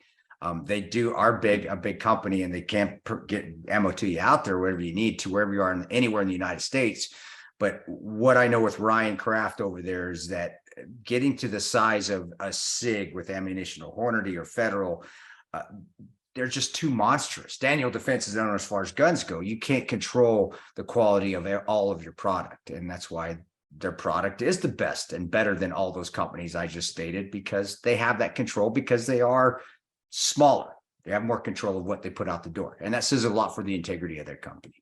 They are a big company, and they can't get ammo to you out there wherever you need to, wherever you are anywhere in the United States. But what I know with Ryan Kraft over there is that getting to the size of a SIG with ammunition or Hornady or Federal, they're just too monstrous. Daniel Defense is known as far as guns go. You can't control the quality of all of your product. And that's why their product is the best and better than all those companies I just stated, because they have that control, because they are smaller. They have more control of what they put out the door. And that says a lot for the integrity of their company.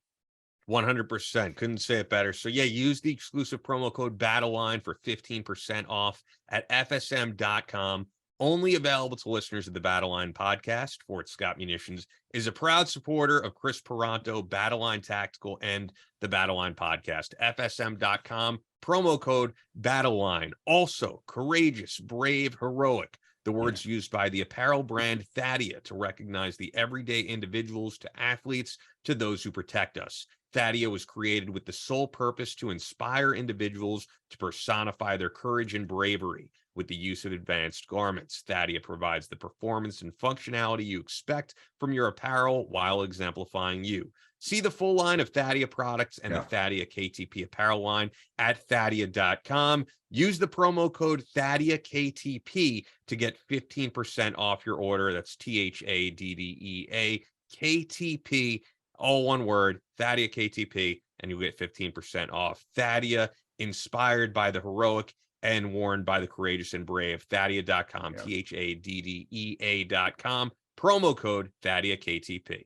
100%. Couldn't say it better. So yeah, use the exclusive promo code BATTLELINE for 15% off at FSM.com. Only available to listeners of the Battleline podcast. Fort Scott Munitions is a proud supporter of Chris Peranto, Battleline Tactical, and the Battleline podcast. FSM.com, promo code BATTLELINE. Also, courageous, brave, heroic. The words used by the apparel brand Thadia to recognize the everyday individuals to athletes to those who protect us. Thadia was created with the sole purpose to inspire individuals to personify their courage and bravery. With the use of advanced garments, Thadia provides the performance and functionality you expect from your apparel while exemplifying you. See the full line of Thadia products and the Thadia KTP apparel line at Thadia.com. Use the promo code ThadiaKTP to get 15% off your order. That's THADDEA KTP, all one word, Thadia KTP, and you'll get 15% off. Thadia, inspired by the heroic and worn by the courageous and brave. Thadia.com, THADDEA.com, promo code Thadia KTP.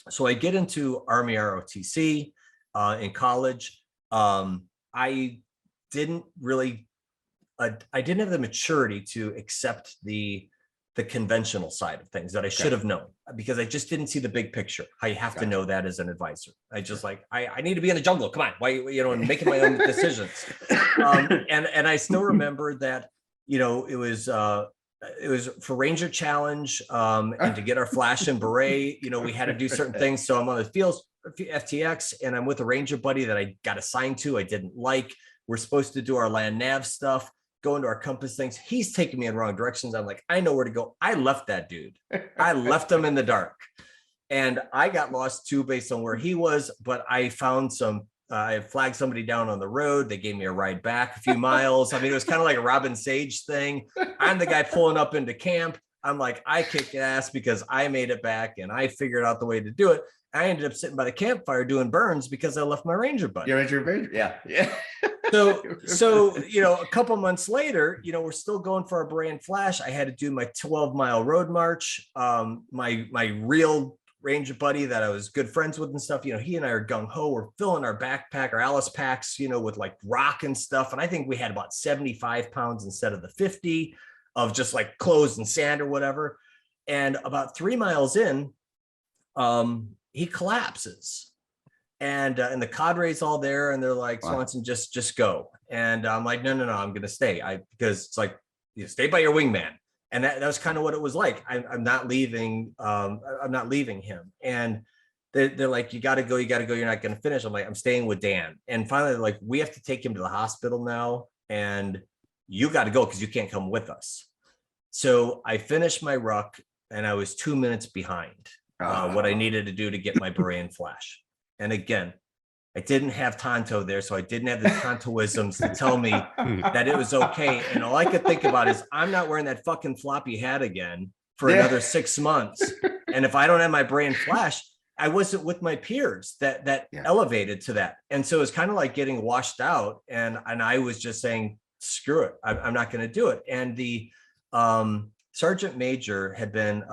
So I get into Army ROTC in college. I didn't have the maturity to accept the conventional side of things that I should have known, because I just didn't see the big picture. I have to know that as an advisor. I just I need to be in the jungle. Come on, why, and making my own decisions. And I still remember that, it was for Ranger Challenge, and to get our flash and beret, we had to do certain things. So I'm on the field FTX, and I'm with a Ranger buddy that I got assigned to. I didn't like. We're supposed to do our land nav stuff, go into our compass things. He's taking me in wrong directions. I'm like, I know where to go. I left that dude. I left him in the dark, and I got lost too based on where he was. But I found I flagged somebody down on the road. They gave me a ride back a few miles. I mean, it was kind of like a Robin Sage thing. I'm the guy pulling up into camp. I'm like, I kicked ass because I made it back and I figured out the way to do it. I ended up sitting by the campfire doing burns because I left my Ranger buddy. Your Ranger buddy? Yeah. So a couple months later, we're still going for our brand flash. I had to do my 12-mile road march. My real Ranger buddy that I was good friends with and stuff, he and I are gung ho. We're filling our backpack, our Alice packs, with like rock and stuff. And I think we had about 75 pounds instead of the 50 of just like clothes and sand or whatever. And about 3 miles in, he collapses. And the cadre's all there, and they're like, Swanson, just go. And I'm like, no, I'm going to stay. Because it's like, stay by your wingman. And that was kind of what it was like. I'm not leaving. I'm not leaving him. And they're like, you got to go. You're not going to finish. I'm like, I'm staying with Dan. And finally, they're like, we have to take him to the hospital now, and you got to go because you can't come with us. So I finished my ruck, and I was 2 minutes behind what I needed to do to get my beret and flash. And again, I didn't have Tonto there, so I didn't have the Tontoisms to tell me that it was okay. And all I could think about is, I'm not wearing that fucking floppy hat again for another 6 months. And if I don't have my brain flash, I wasn't with my peers that elevated to that. And so it's kind of like getting washed out. And I was just saying, screw it, I'm not going to do it. And the Sergeant Major had been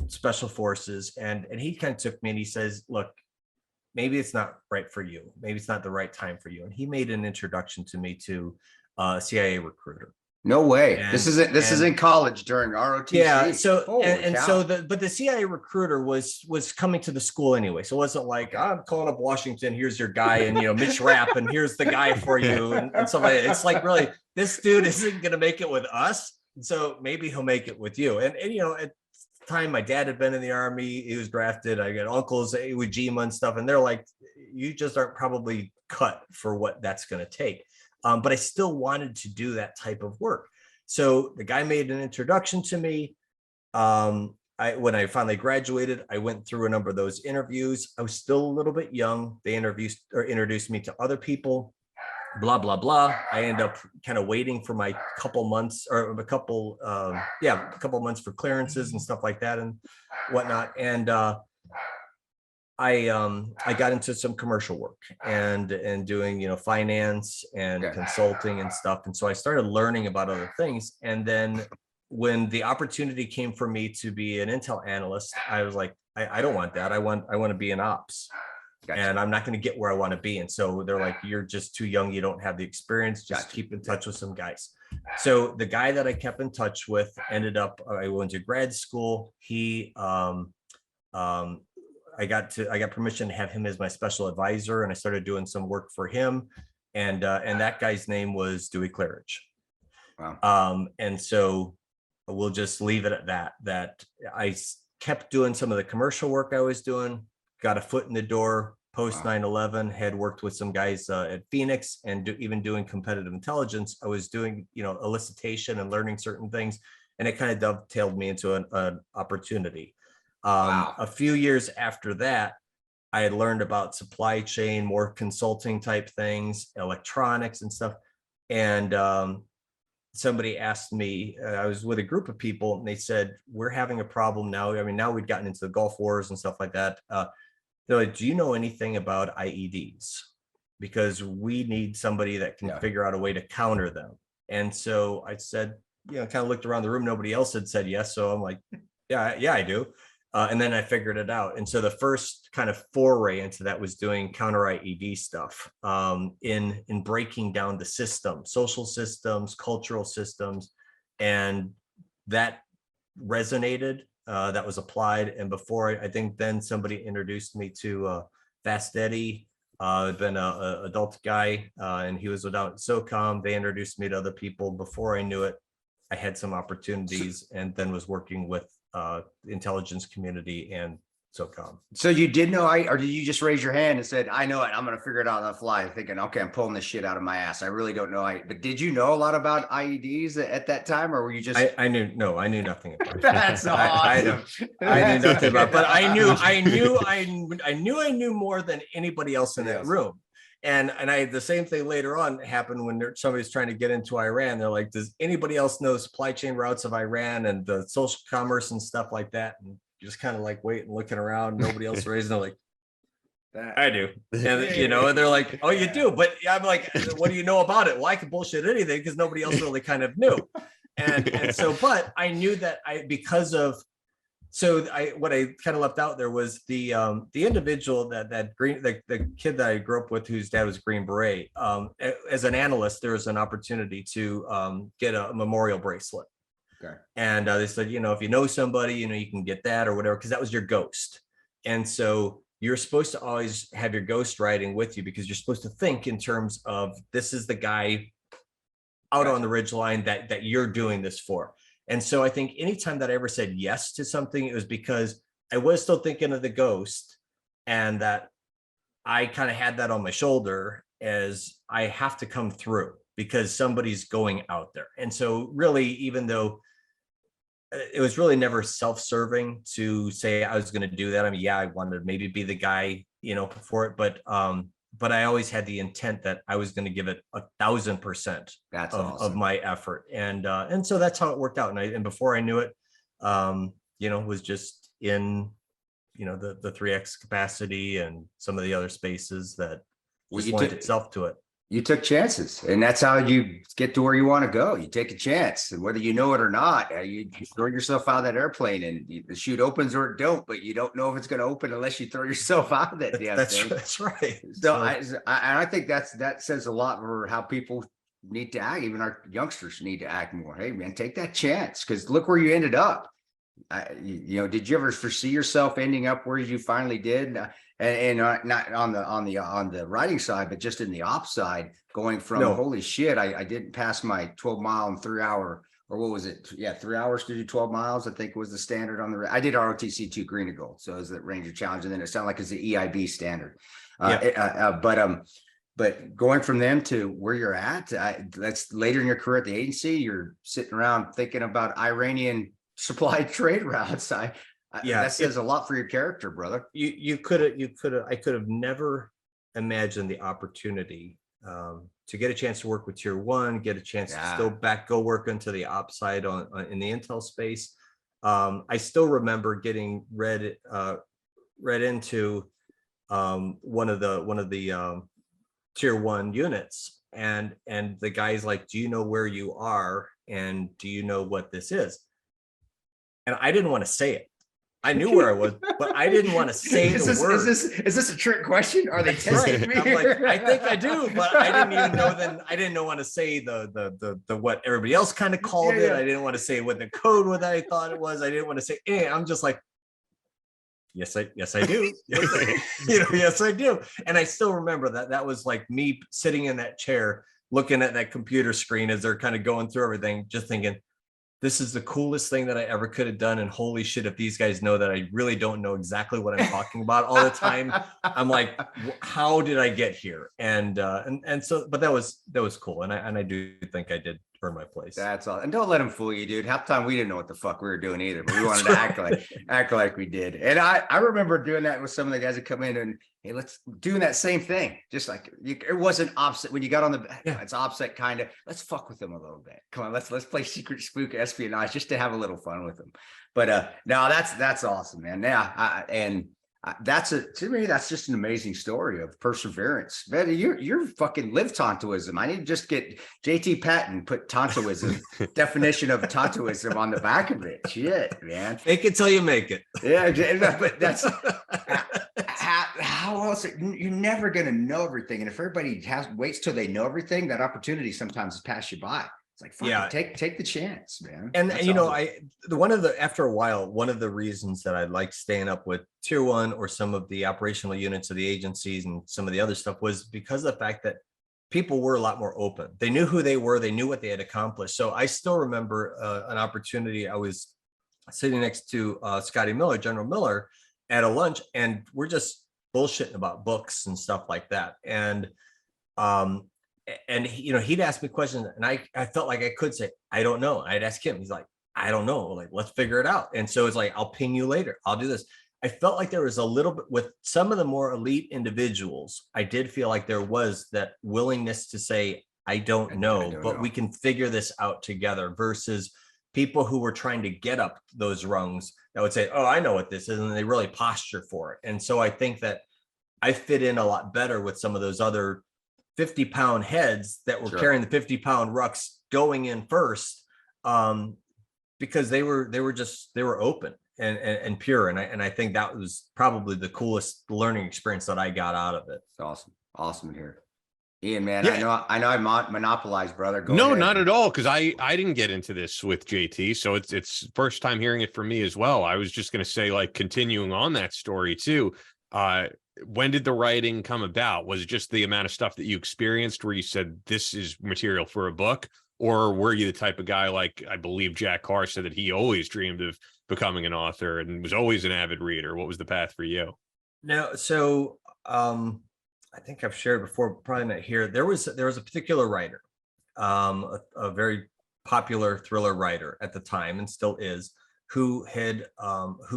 Special Forces, and he kind of took me and he says, look, maybe it's not right for you. Maybe it's not the right time for you. And he made an introduction to me to a CIA recruiter. No way. This is in college during ROTC. Yeah. So but the CIA recruiter was coming to the school anyway. So it wasn't like, I'm calling up Washington, here's your guy, and Mitch Rapp, and here's the guy for you, and stuff like that. It's like, really, this dude isn't gonna make it with us. So maybe he'll make it with you. And at the time, my dad had been in the Army. He was drafted. I got uncles with GMA and stuff, and they're like, you just aren't probably cut for what that's going to take. But I still wanted to do that type of work. So the guy made an introduction to me. when I finally graduated, I went through a number of those interviews. I was still a little bit young. They introduced me to other people, blah, blah, blah. I end up kind of waiting for my couple months or a couple months for clearances and stuff like that and whatnot. And I got into some commercial work and doing, finance and consulting and stuff. And so I started learning about other things. And then when the opportunity came for me to be an Intel analyst, I was like, I don't want that. I want to be in ops. Gotcha. And I'm not going to get where I want to be. And so they're like, you're just too young. You don't have the experience. Just keep in touch with some guys. So the guy that I kept in touch with ended up, I went to grad school. I got permission to have him as my special advisor, and I started doing some work for him. And that guy's name was Dewey Claridge. Wow. And so we'll just leave it at that I kept doing some of the commercial work I was doing, got a foot in the door post 9/11, had worked with some guys at Phoenix and even doing competitive intelligence. I was doing, elicitation and learning certain things, and it kind of dovetailed me into an opportunity. A few years after that, I had learned about supply chain, more consulting type things, electronics and stuff. And somebody asked me, I was with a group of people, and they said, we're having a problem now. I mean, now we've gotten into the Gulf Wars and stuff like that. They're like, do you know anything about IEDs? Because we need somebody that can figure out a way to counter them. And so I said, kind of looked around the room. Nobody else had said yes. So I'm like, yeah, I do. And then I figured it out. And so the first kind of foray into that was doing counter IED stuff, in breaking down the system, social systems, cultural systems. And that resonated, that was applied. And before, I think then somebody introduced me to Fast Eddie, been a adult guy, and he was without SOCOM. They introduced me to other people. Before I knew it, I had some opportunities, and then was working with the intelligence community and SOCOM. So you did know, or did you just raise your hand and said, I know it, I'm going to figure it out on the fly, thinking, okay, I'm pulling this shit out of my ass. I really don't know. But did you know a lot about IEDs at that time, or were you just? I knew nothing about it. That's awesome. I knew nothing about it, but I knew more than anybody else in that room. And I the same thing later on happened when somebody's trying to get into Iran. They're like, does anybody else know supply chain routes of Iran and the social commerce and stuff like that? And just kind of like waiting, looking around, nobody else raising. They're like, I do. And and they're like, oh, you do. But I'm like, what do you know about it? Well, I can bullshit anything because nobody else really kind of knew. And so, but I knew that what I kind of left out there was the individual that green, the kid that I grew up with, whose dad was Green Beret. As an analyst, there was an opportunity to get a memorial bracelet. Okay. And they said, if you know somebody, you can get that or whatever, because that was your ghost. And so you're supposed to always have your ghost riding with you, because you're supposed to think in terms of, this is the guy out on the ridgeline that you're doing this for. And so I think anytime that I ever said yes to something, it was because I was still thinking of the ghost, and that I kind of had that on my shoulder as I have to come through because somebody's going out there. And so really, even though it was really never self-serving to say I was going to do that. I mean, I wanted to maybe be the guy, for it, but I always had the intent that I was going to give it 1,000% of my effort. And so that's how it worked out. And before I knew it, was just in, the 3X capacity and some of the other spaces that just lent itself to it. You took chances, and that's how you get to where you want to go. You take a chance, and whether you know it or not, you throw yourself out of that airplane, and the chute opens or it don't, but you don't know if it's going to open unless you throw yourself out of that damn thing. That's right. So I think that says a lot for how people need to act. Even our youngsters need to act more. Hey man, take that chance, because look where you ended up. Did you ever foresee yourself ending up where you finally did? And not on the writing side, but just in the ops side, going from holy shit, I didn't pass my 12-mile in 3 hour, or what was it? Yeah, 3 hours to do 12 miles. I think was the standard on I did ROTC 2 green and gold, so it was the Ranger Challenge, and then it sounded like it's the EIB standard. But going from them to where you're at, that's later in your career at the agency. You're sitting around thinking about Iranian supply trade routes. That says a lot for your character, brother. I could have never imagined the opportunity to get a chance to work with Tier 1, get a chance to still go work into the ops side on in the intel space. I still remember getting read into one of the Tier 1 units, and the guy's like, do you know where you are, and do you know what this is? And I didn't want to say it. I knew where I was, but I didn't want to say the word. Is this a trick question? Are they testing me? I'm like, I think I do, but I didn't even know. Then I didn't want to say the what everybody else kind of called it. I didn't want to say what the code what I thought it was. I didn't want to say. I'm just like, yes, I do. Yes, I do. And I still remember that was like me sitting in that chair, looking at that computer screen as they're kind of going through everything, just thinking, this is the coolest thing that I ever could have done. And holy shit, if these guys know that I really don't know exactly what I'm talking about all the time, I'm like, how did I get here? And so, but that was cool. And I do think I did earn my place. That's all. And don't let them fool you, dude. Half the time we didn't know what the fuck we were doing either, but we wanted to act like we did. And I remember doing that with some of the guys that come in and, hey, let's doing that same thing. Just like it wasn't offset when you got on the it's offset kind of. Let's fuck with them a little bit. Come on, let's play secret spook espionage just to have a little fun with them. But no, that's awesome, man. Yeah, to me that's just an amazing story of perseverance. Man, you're fucking live Tontoism. I need to just get JT Patten put Tontoism definition of Tontoism on the back of it. Shit, man. Make it till you make it. Yeah, but that's how else you're never gonna know everything. And if everybody waits till they know everything, that opportunity sometimes pass you by. It's like, fuck, take the chance, man. And after a while, one of the reasons that I liked staying up with Tier 1 or some of the operational units of the agencies and some of the other stuff was because of the fact that people were a lot more open. They knew who they were. They knew what they had accomplished. So I still remember an opportunity. I was sitting next to Scotty Miller, General Miller, at a lunch, and we're just bullshitting about books and stuff like that. And he'd ask me questions, and I felt like I could say, I don't know. I'd ask him. He's like, I don't know. Like, let's figure it out. And so it's like, I'll ping you later. I'll do this. I felt like there was a little bit with some of the more elite individuals. I did feel like there was that willingness to say, I don't know, but we can figure this out together, versus people who were trying to get up those rungs that would say, oh, I know what this is. And they really posture for it. And so I think that I fit in a lot better with some of those other 50-pound heads that were carrying the 50-pound rucks going in first, because they were open and pure. And I think that was probably the coolest learning experience that I got out of it. It's awesome to hear. Ian, man, yeah. I know I monopolized, brother. Go no, ahead. Not at all. Cause I didn't get into this with JT. So it's first time hearing it for me as well. I was just going to say, like, continuing on that story too. When did the writing come about? Was it just the amount of stuff that you experienced where you said this is material for a book? Or were you the type of guy, like I believe Jack Carr said, that he always dreamed of becoming an author and was always an avid reader? What was the path for you? No, so I think I've shared before, probably not here. There was a particular writer, a very popular thriller writer at the time, and still is, who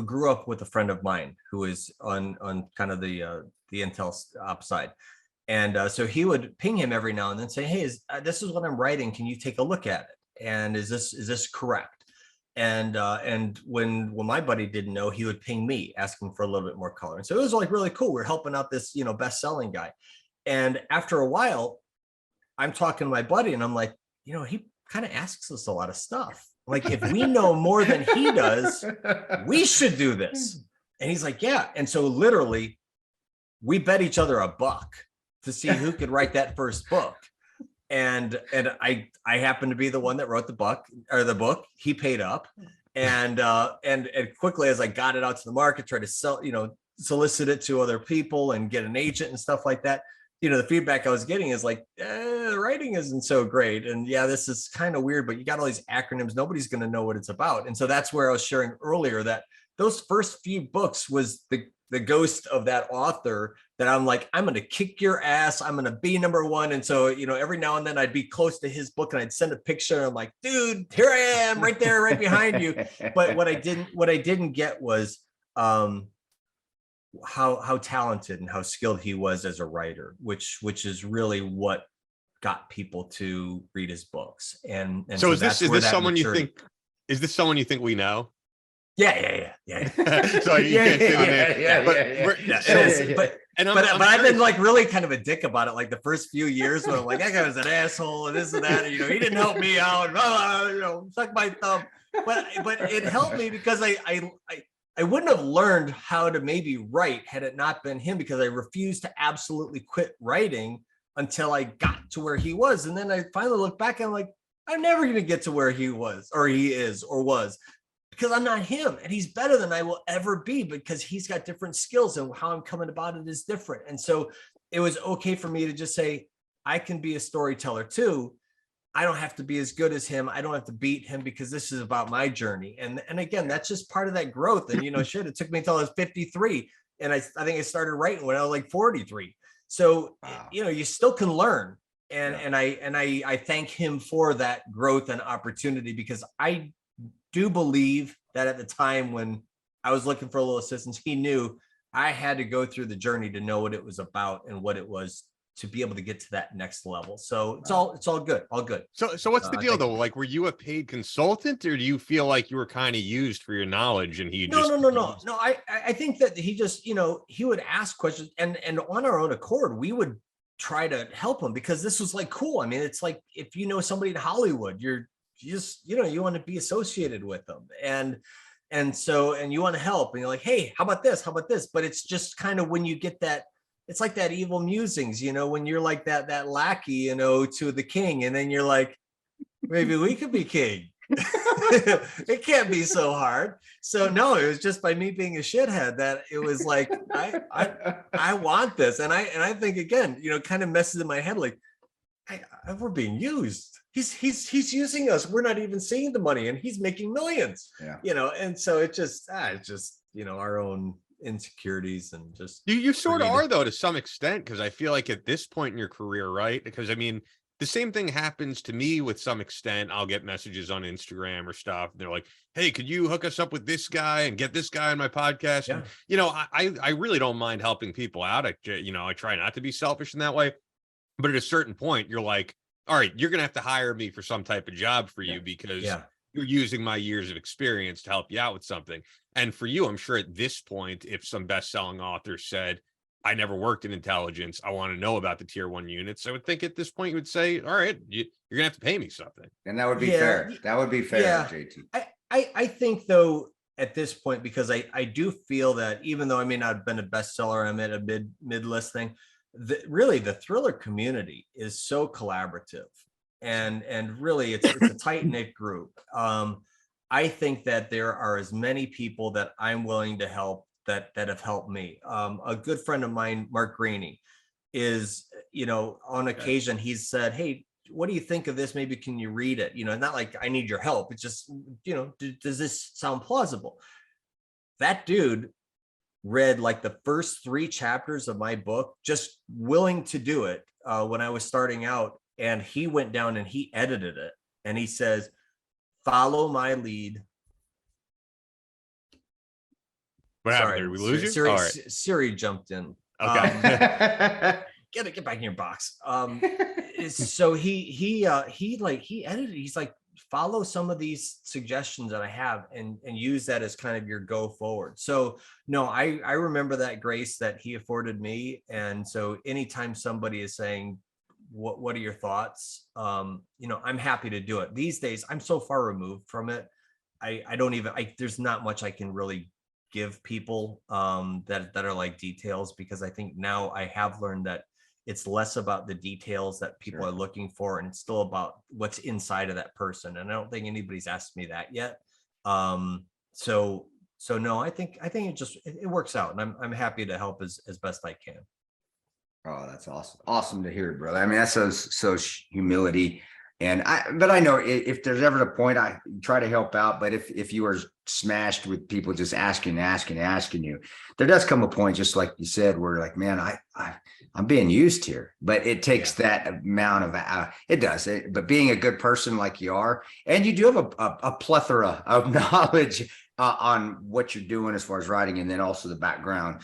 grew up with a friend of mine who is on kind of the intel ops side. And so he would ping him every now and then, say, hey, this is what I'm writing. Can you take a look at it? And is this correct? And when my buddy didn't know, he would ping me asking for a little bit more color. And so it was like really cool. We're helping out this, best-selling guy. And after a while, I'm talking to my buddy and I'm like, he kind of asks us a lot of stuff. Like, if we know more than he does, we should do this. And he's like, yeah. And so literally we bet each other $1 to see who could write that first book. And I happened to be the one that wrote the book. He paid up. And quickly, as I got it out to the market, tried to sell, solicit it to other people and get an agent and stuff like that. The feedback I was getting is like, the writing isn't so great. And yeah, this is kind of weird, but you got all these acronyms. Nobody's going to know what it's about. And so that's where I was sharing earlier that those first few books was the ghost of that author that I'm like, I'm going to kick your ass. I'm going to be number one. And so, every now and then I'd be close to his book and I'd send a picture. And I'm like, dude, here I am right there, right behind you. But what I didn't get was how talented and how skilled he was as a writer, which is really what got people to read his books. And so is this someone maturity. Is this someone you think we know? Yeah. So you can't say the name. But I've been like really kind of a dick about it. Like the first few years when I'm like, that guy was an asshole and this and that, and, he didn't help me out, suck my thumb. But it helped me because I wouldn't have learned how to maybe write had it not been him, because I refused to absolutely quit writing until I got to where he was. And then I finally look back and I'm like, I'm never going to get to where he was or he is or was, because I'm not him, and he's better than I will ever be because he's got different skills and how I'm coming about it is different. And so it was okay for me to just say, I can be a storyteller too. I don't have to be as good as him. I don't have to beat him because this is about my journey. And again, that's just part of that growth. And, it took me until I was 53. And I think I started writing when I was like 43. So, wow. You still can learn. And I thank him for that growth and opportunity, because I do believe that at the time when I was looking for a little assistance, he knew I had to go through the journey to know what it was about and what it was to be able to get to that next level. So it's all good. So what's the deal though? Like, were you a paid consultant, or do you feel like you were kind of used for your knowledge and he just No. I think that he just, he would ask questions and on our own accord, we would try to help him, because this was like cool. I mean, it's like if you know somebody in Hollywood, you want to be associated with them, and you want to help, and you're like, hey, how about this, but it's just kind of when you get that, it's like that evil musings, when you're like that lackey, to the king, and then you're like, maybe we could be king. It can't be so hard. So no, it was just by me being a shithead that it was like, I want this. And I think, again, kind of messes in my head, like, we're being used. He's using us. We're not even seeing the money, and he's making millions. Yeah. And so it's just our own insecurities, and just you sort of are though to some extent, because I feel like at this point in your career, right? Because I mean, the same thing happens to me with some extent. I'll get messages on Instagram or stuff. And they're like, hey, could you hook us up with this guy and get this guy on my podcast? Yeah. And, I really don't mind helping people out. I try not to be selfish in that way. But at a certain point, you're like, all right, you're going to have to hire me for some type of job for you, because you're using my years of experience to help you out with something. And for you, I'm sure at this point, if some best-selling author said, I never worked in intelligence, I want to know about the tier 1 units, I would think at this point you would say, all right, you're gonna have to pay me something. And that would be fair. That would be fair, JT. I think though, at this point, because I do feel that even though I may not have been a bestseller, I'm at a mid-list thing, really the thriller community is so collaborative, and really it's a tight-knit group. I think that there are as many people that I'm willing to help that have helped me. A good friend of mine, Mark Greeny, is, on occasion he's said, hey, what do you think of this? Maybe can you read it? Not like I need your help. It's just, does this sound plausible? That dude read like the first 3 chapters of my book, just willing to do it when I was starting out. And he went down and he edited it. And he says, follow my lead. What happened? Did we lose you? Siri jumped in. Okay. Get back in your box. So he edited. He's like, follow some of these suggestions that I have and use that as kind of your go forward. So no, I remember that grace that he afforded me. And so anytime somebody is saying, what are your thoughts? I'm happy to do it. These days, I'm so far removed from it. There's not much I can really give people that are like details, because I think now I have learned that it's less about the details that people are looking for, and it's still about what's inside of that person. And I don't think anybody's asked me that yet. So no, I think it works out, and I'm happy to help as best I can. Oh, that's awesome. Awesome to hear, brother. I mean, that shows humility. But I know if there's ever a point, I try to help out. But if you are smashed with people just asking you, there does come a point, just like you said, where like, man, I'm being used here. But it takes that amount of it does. But being a good person like you are, and you do have a plethora of knowledge on what you're doing as far as writing, and then also the background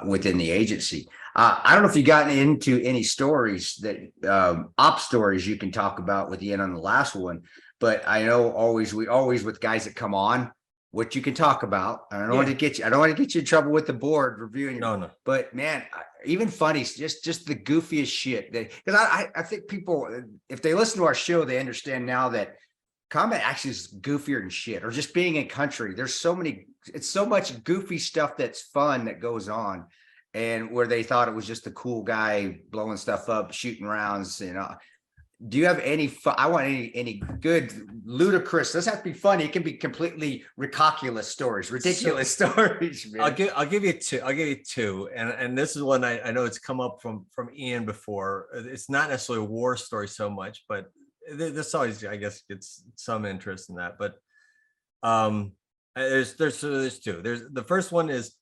within the agency. I don't know if you got into any stories that op stories you can talk about with Ian on the last one, but I know we always with guys that come on, what you can talk about. I don't want to get you in trouble with the board reviewing. No. But man, even funny, just the goofiest shit. Because I think people, if they listen to our show, they understand now that combat action is goofier than shit, or just being in country. It's so much goofy stuff that's fun that goes on. And where they thought it was just a cool guy blowing stuff up, shooting rounds. Do you have any? I want any good ludicrous. Doesn't have to be funny. It can be completely ridiculous stories. Man. I'll give you two. And this is one I know it's come up from Ian before. It's not necessarily a war story so much, but this always, I guess, gets some interest in that. But there's two. There's the first one is,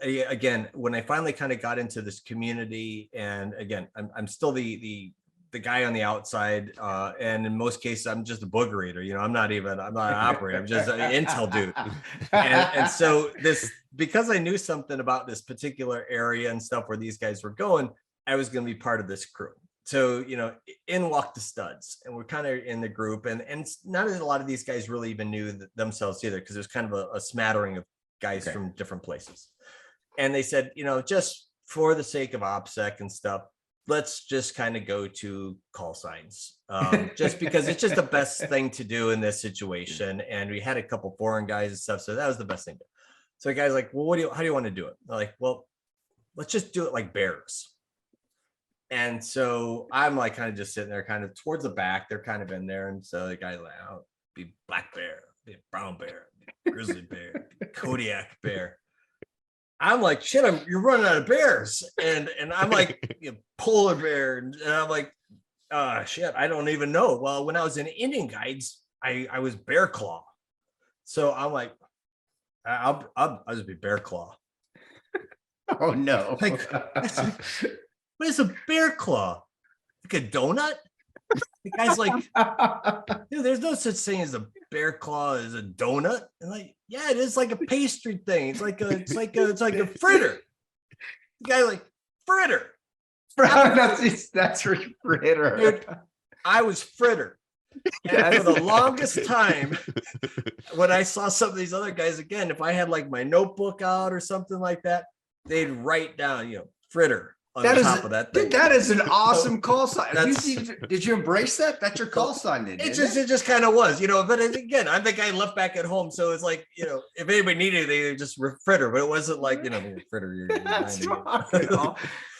again, when I finally kind of got into this community, and again, I'm still the guy on the outside, and in most cases I'm just a booger eater. I'm not an operator, I'm just an intel dude. And so because I knew something about this particular area and stuff where these guys were going, I was going to be part of this crew. So in walked the studs, and we're kind of in the group, and not a lot of these guys really even knew themselves either, because there's kind of a smattering of guys from different places. And they said, just for the sake of OPSEC and stuff, let's just kind of go to call signs, just because it's just the best thing to do in this situation. And we had a couple foreign guys and stuff, so that was the best thing. So the guy's like, well, how do you want to do it? They're like, well, let's just do it like bears. And so I'm like kind of just sitting there kind of towards the back. They're kind of in there. And so the guy's like, I'll be black bear, be a brown bear, be a grizzly bear, be a Kodiak bear. I'm like, shit, you're running out of bears. And I'm like, polar bear. And I'm like, shit, I don't even know. Well, when I was in Indian Guides, I was bear claw. So I'm like, I'll just be bear claw. Oh no. Like, what is a bear claw? Like a donut? The guy's like, there's no such thing as a bear claw as a donut. And like, yeah, it is like a pastry thing. It's like a fritter. The guy like fritter. That's fritter. Dude, I was fritter. And for the longest time, when I saw some of these other guys again, if I had like my notebook out or something like that, they'd write down, fritter. That thing. Dude, that is an awesome call sign. Did you embrace that? That's your call sign. It just kind of was, But again, I'm the guy left back at home, so it's like, if anybody needed it, they just fritter. But it wasn't like, fritter.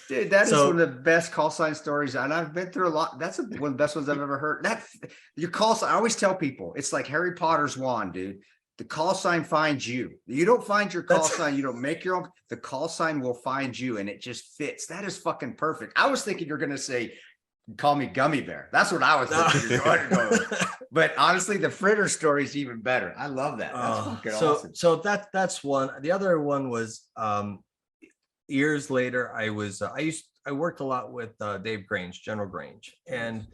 Dude, that is one of the best call sign stories, and I've been through a lot. That's one of the best ones I've ever heard. Your call sign. I always tell people it's like Harry Potter's wand, dude. The call sign finds you. You don't find your call sign. You don't make your own. The call sign will find you, and it just fits. That is fucking perfect. I was thinking you're going to say, call me Gummy Bear. That's what I was thinking. But honestly, the fritter story is even better. I love that. That's fucking awesome. So that's one. The other one was years later. I worked a lot with Dave Grange, General Grange, and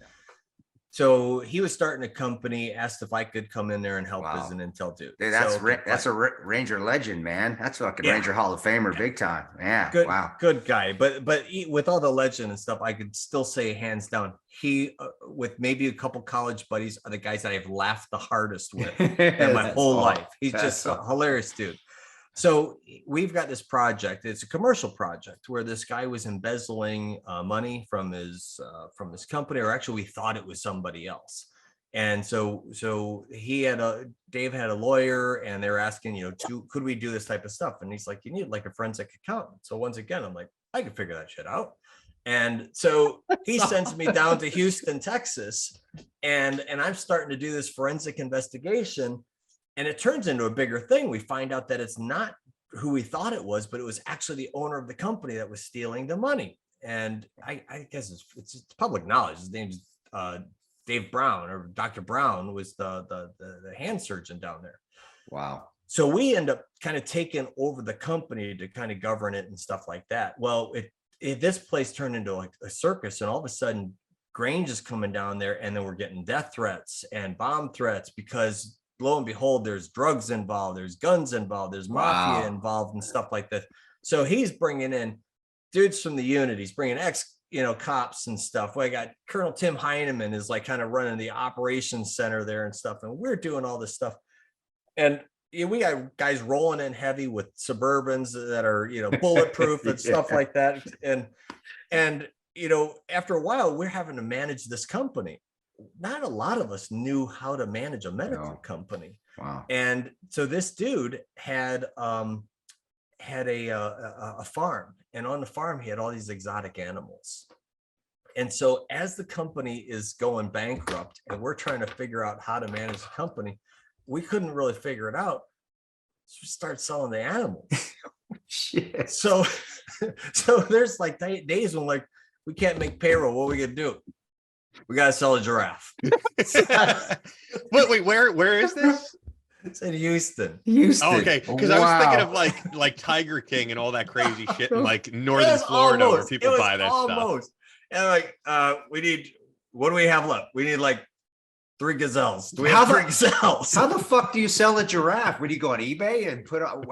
so he was starting a company, asked if I could come in there and help as an intel dude. Dude, that's a Ranger legend, man. That's fucking Ranger Hall of Famer, big time. Yeah, good guy. But with all the legend and stuff, I could still say hands down, he with maybe a couple college buddies are the guys that I've laughed the hardest with in my whole life. He's just a hilarious dude. So we've got this project. It's a commercial project where this guy was embezzling money from his company, or actually we thought it was somebody else. And so Dave had a lawyer, and they were asking, could we do this type of stuff? And he's like, you need like a forensic accountant. So once again, I'm like, I can figure that shit out. And so he sends me down to Houston, Texas, and I'm starting to do this forensic investigation. And it turns into a bigger thing. We find out that it's not who we thought it was, but it was actually the owner of the company that was stealing the money. And I guess it's public knowledge. His name's Dave Brown, or Dr. Brown was the hand surgeon down there. Wow. So we end up kind of taking over the company to kind of govern it and stuff like that. Well, this place turned into like a circus, and all of a sudden Grange is coming down there, and then we're getting death threats and bomb threats because lo and behold, there's drugs involved, there's guns involved, there's mafia involved and stuff like that. So he's bringing in dudes from the unit. He's bringing cops and stuff. Well, I got Colonel Tim Heineman is like kind of running the operations center there and stuff. And we're doing all this stuff. And we got guys rolling in heavy with Suburbans that are, bulletproof and stuff like that. And, after a while, we're having to manage this company. Not a lot of us knew how to manage a medical company. Wow. And so this dude had a farm, and on the farm he had all these exotic animals. And so as the company is going bankrupt and we're trying to figure out how to manage the company, we couldn't really figure it out. So we start selling the animals. Shit. So there's like days when like we can't make payroll. What are we gonna do? We gotta sell a giraffe. Wait, where is this? It's in Houston. Oh, okay, because I was thinking of like Tiger King and all that crazy shit in like northern Florida where people buy that stuff. And like, what do we have left? We need like 3 gazelles. Do we have 3 gazelles? How the fuck do you sell a giraffe? Would you go on eBay and put on?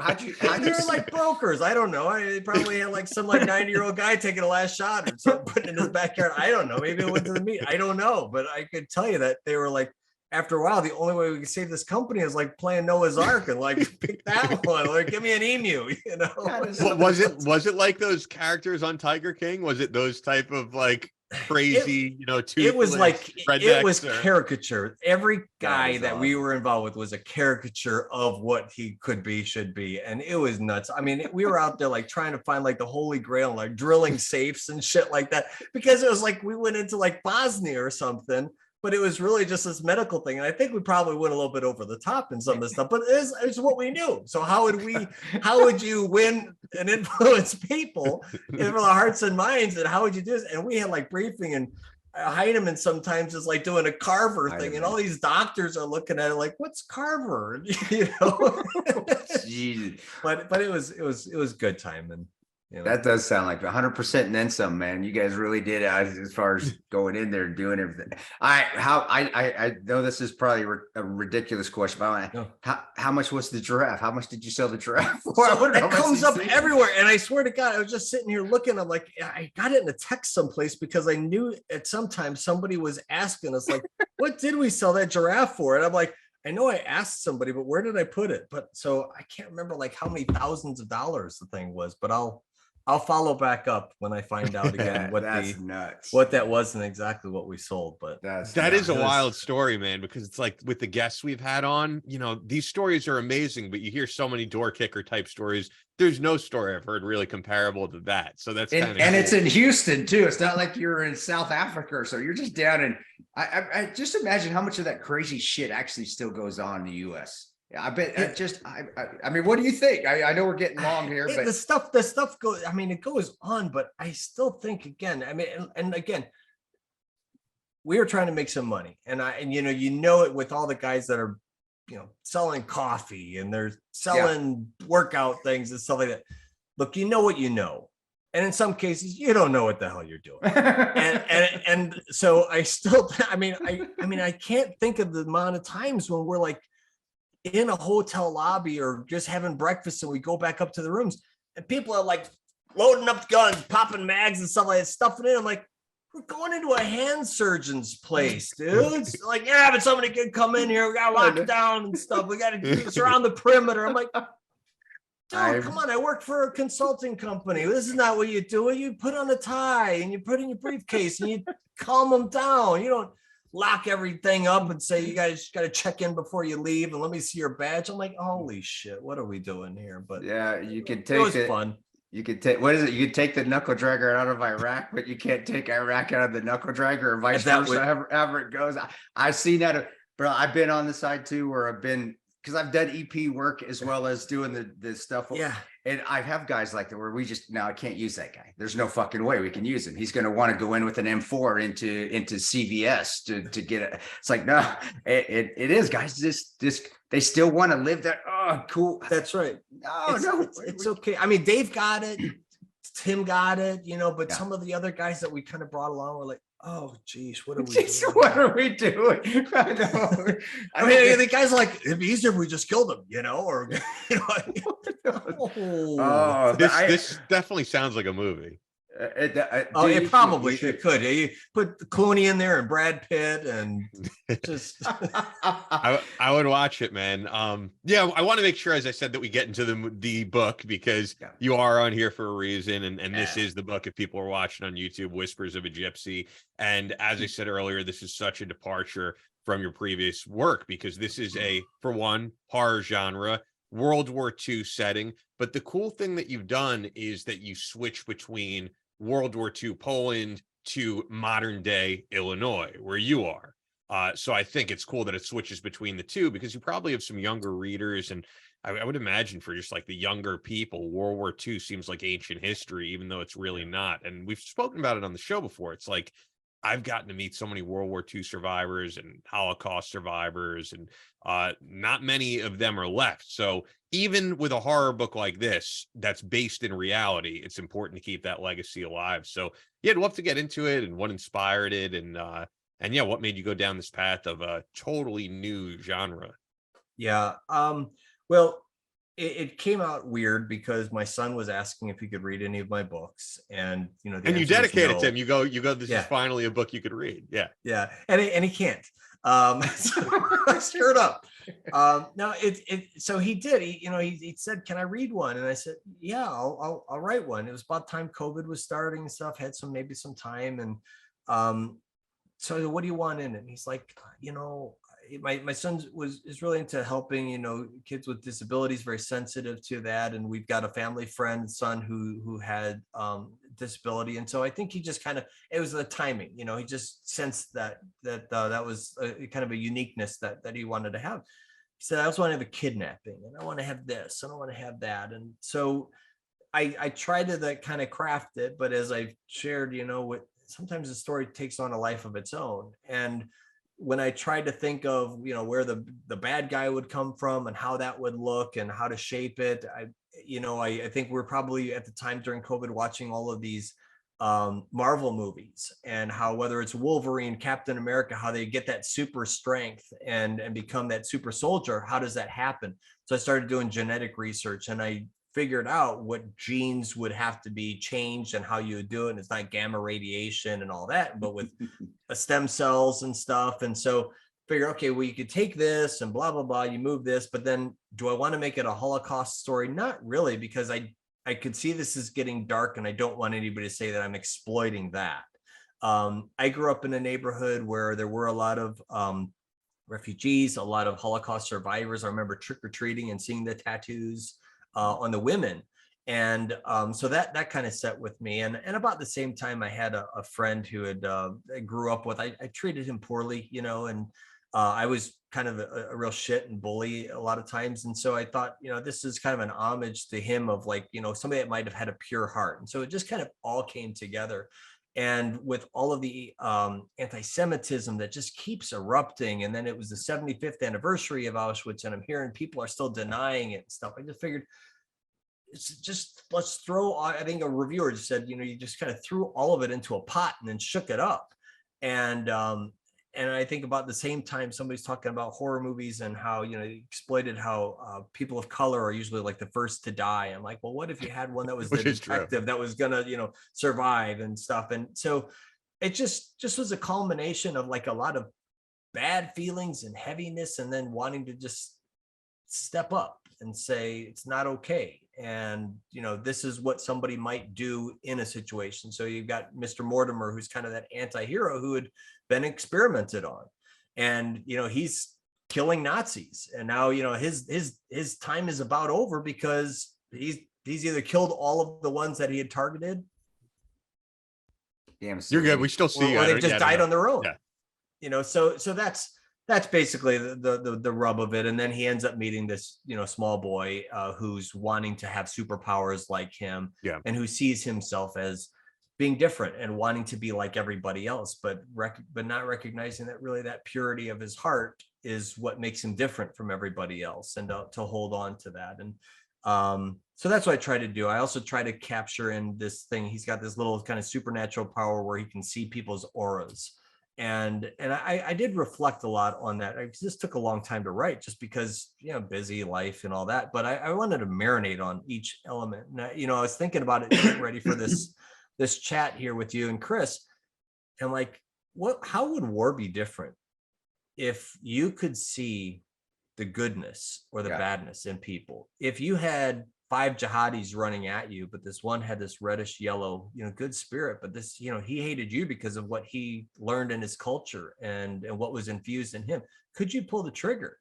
They're like brokers. I don't know. They probably had like some like 90-year-old guy taking a last shot or something, putting it in his backyard. I don't know. Maybe it went to the meet. I don't know. But I could tell you that they were like, after a while, the only way we could save this company is like playing Noah's Ark and like pick that one or give me an emu, Was it like those characters on Tiger King? Was it those type of like crazy, it was like it was or... caricature. Every guy that we were involved with was a caricature of what he could be, should be, and it was nuts. I mean, we were out there like trying to find like the holy grail, like drilling safes and shit like that, because it was like we went into like Bosnia or something. But it was really just this medical thing. And I think we probably went a little bit over the top in some of this stuff, but it's what we knew. So how would you win and influence people for the hearts and minds? And how would you do this? And we had like briefing, and Heineman sometimes is like doing a Carver thing. And all these doctors are looking at it like, what's Carver? But it was good time. And that does sound like 100% and then some, man. You guys really did as far as going in there and doing everything. I know this is probably a ridiculous question, but how much was the giraffe? How much did you sell the giraffe for? So it comes up everywhere, and I swear to God, I was just sitting here looking. I'm like, I got it in a text someplace because I knew at some time somebody was asking us like, what did we sell that giraffe for? And I'm like, I know I asked somebody, but where did I put it? But so I can't remember like how many thousands of dollars the thing was, but I'll follow back up when I find out again what that was and exactly what we sold. But that is a wild story, man, because it's like with the guests we've had on, these stories are amazing, but you hear so many door kicker type stories. There's no story I've heard really comparable to that. So that's kind of and it's in Houston too. It's not like you're in South Africa or so. You're just down in. I just imagine how much of that crazy shit actually still goes on in the U.S. I bet I mean, what do you think? I know we're getting long here, but the stuff goes, I mean, it goes on, but I still think again, I mean, and again, we are trying to make some money, and it with all the guys that are, selling coffee and they're selling workout things and stuff like that. Look, what you know. And in some cases, you don't know what the hell you're doing. and so I still, I can't think of the amount of times when we're like, in a hotel lobby or just having breakfast, and we go back up to the rooms and people are like loading up guns, popping mags and stuff like that, stuffing in. I'm like, we're going into a hand surgeon's place, dude. It's like, yeah, but somebody can come in here. We got to lock it down and stuff. We got to surround the perimeter. I'm like, dude, come on. I work for a consulting company. This is not what you do. You put on a tie and you put in your briefcase and you calm them down. You don't lock everything up and say you guys got to check in before you leave and let me see your badge. I'm like, holy shit, what are we doing here? But yeah, you can take it. Was fun. You could take, what is it? You could take the knuckle dragger out of Iraq, but you can't take Iraq out of the knuckle dragger, or vice versa, however it goes. I've seen that, bro. I've been on the side too, where I've been because I've done EP work as well as doing the stuff. Yeah. And I have guys like that where we just, no, I can't use that guy. There's no fucking way we can use him. He's going to want to go in with an M4 into CVS to get it. It's like, no, it is, guys. Just they still want to live that. Oh, cool. That's right. No, It's okay. I mean, Dave got it. Tim got it, but Yeah. some of the other guys that we kind of brought along were like, oh, geez, what are we Jeez, doing? what are we doing? I know. I mean, the guys are like, it'd be easier if we just killed him, or, Oh, This definitely sounds like a movie. it probably it could. You put Clooney in there and Brad Pitt and just. I would watch it, man. Yeah, I want to make sure, as I said, that we get into the book, because you are on here for a reason, and this is the book. If people are watching on YouTube, Whispers of a Gypsy, and as I said earlier, this is such a departure from your previous work, because this is for one, horror genre, World War II setting. But the cool thing that you've done is that you switch between World War II Poland to modern day Illinois, where you are. So I think it's cool that it switches between the two, because you probably have some younger readers. And I would imagine for just like the younger people, World War II seems like ancient history, even though it's really not. And we've spoken about it on the show before. It's like, I've gotten to meet so many World War II survivors and Holocaust survivors, and not many of them are left. So even with a horror book like this, that's based in reality, it's important to keep that legacy alive. So yeah, I'd love to get into it and what inspired it, and yeah, what made you go down this path of a totally new genre. Yeah. Well, it came out weird because my son was asking if he could read any of my books, and and you dedicated to him. You go. This is finally a book you could read. Yeah, and he can't. So I stirred up. No, so he did. He said, "Can I read one?" And I said, "Yeah, I'll write one." It was about time COVID was starting and stuff. Had maybe some time, and so what do you want in it? And he's like, my son is really into helping, kids with disabilities, very sensitive to that. And we've got a family friend, son who had disability. And so I think he just it was the timing, he just sensed that was kind of a uniqueness that he wanted to have. He said, I also want to have a kidnapping, and I want to have this, and I want to have that. And so I tried to kind of craft it, but as I've shared, sometimes the story takes on a life of its own. And when I tried to think of, where the bad guy would come from and how that would look and how to shape it, I think we're probably at the time during COVID watching all of these Marvel movies, and how, whether it's Wolverine, Captain America, how they get that super strength and become that super soldier. How does that happen? So I started doing genetic research, and I figured out what genes would have to be changed and how you would do it. And it's not gamma radiation and all that, but with stem cells and stuff. And so figure, okay, well, you could take this and blah, blah, blah, you move this, but then do I want to make it a Holocaust story? Not really, because I could see this is getting dark, and I don't want anybody to say that I'm exploiting that. I grew up in a neighborhood where there were a lot of refugees, a lot of Holocaust survivors. I remember trick-or-treating and seeing the tattoos on the women. And so that kind of set with me. And about the same time, I had a friend who had I grew up with. I treated him poorly, and I was kind of a real shit and bully a lot of times. And so I thought, this is kind of an homage to him, of like, somebody that might have had a pure heart. And so it just kind of all came together. And with all of the anti-Semitism that just keeps erupting, and then it was the 75th anniversary of Auschwitz, and I'm hearing people are still denying it and stuff. I just figured, it's just, let's throw, I think a reviewer just said, you just kind of threw all of it into a pot and then shook it up. And I think about the same time somebody's talking about horror movies and how, exploited how people of color are usually like the first to die. I'm like, well, what if you had one that was the detective that was gonna, survive and stuff? And so it just was a culmination of like a lot of bad feelings and heaviness, and then wanting to just step up and say, it's not okay. And, this is what somebody might do in a situation. So you've got Mr. Mortimer, who's kind of that anti-hero who had been experimented on, and, he's killing Nazis. And now, his time is about over, because he's either killed all of the ones that he had targeted. Damn, you're good. We still see or they just died on their own. Yeah. So that's that's basically the rub of it. And then he ends up meeting this, small boy who's wanting to have superpowers like him, and who sees himself as being different and wanting to be like everybody else, but not recognizing that really that purity of his heart is what makes him different from everybody else, and to hold on to that. And so that's what I try to do. I also try to capture in this thing, he's got this little kind of supernatural power where he can see people's auras. And I did reflect a lot on that. This took a long time to write, just because, busy life and all that, but I wanted to marinate on each element. And I was thinking about it, getting ready for this chat here with you and Chris, and like, how would war be different if you could see the goodness or the badness in people? If you had 5 jihadis running at you, but this one had this reddish yellow, good spirit, but this, he hated you because of what he learned in his culture and what was infused in him. Could you pull the trigger?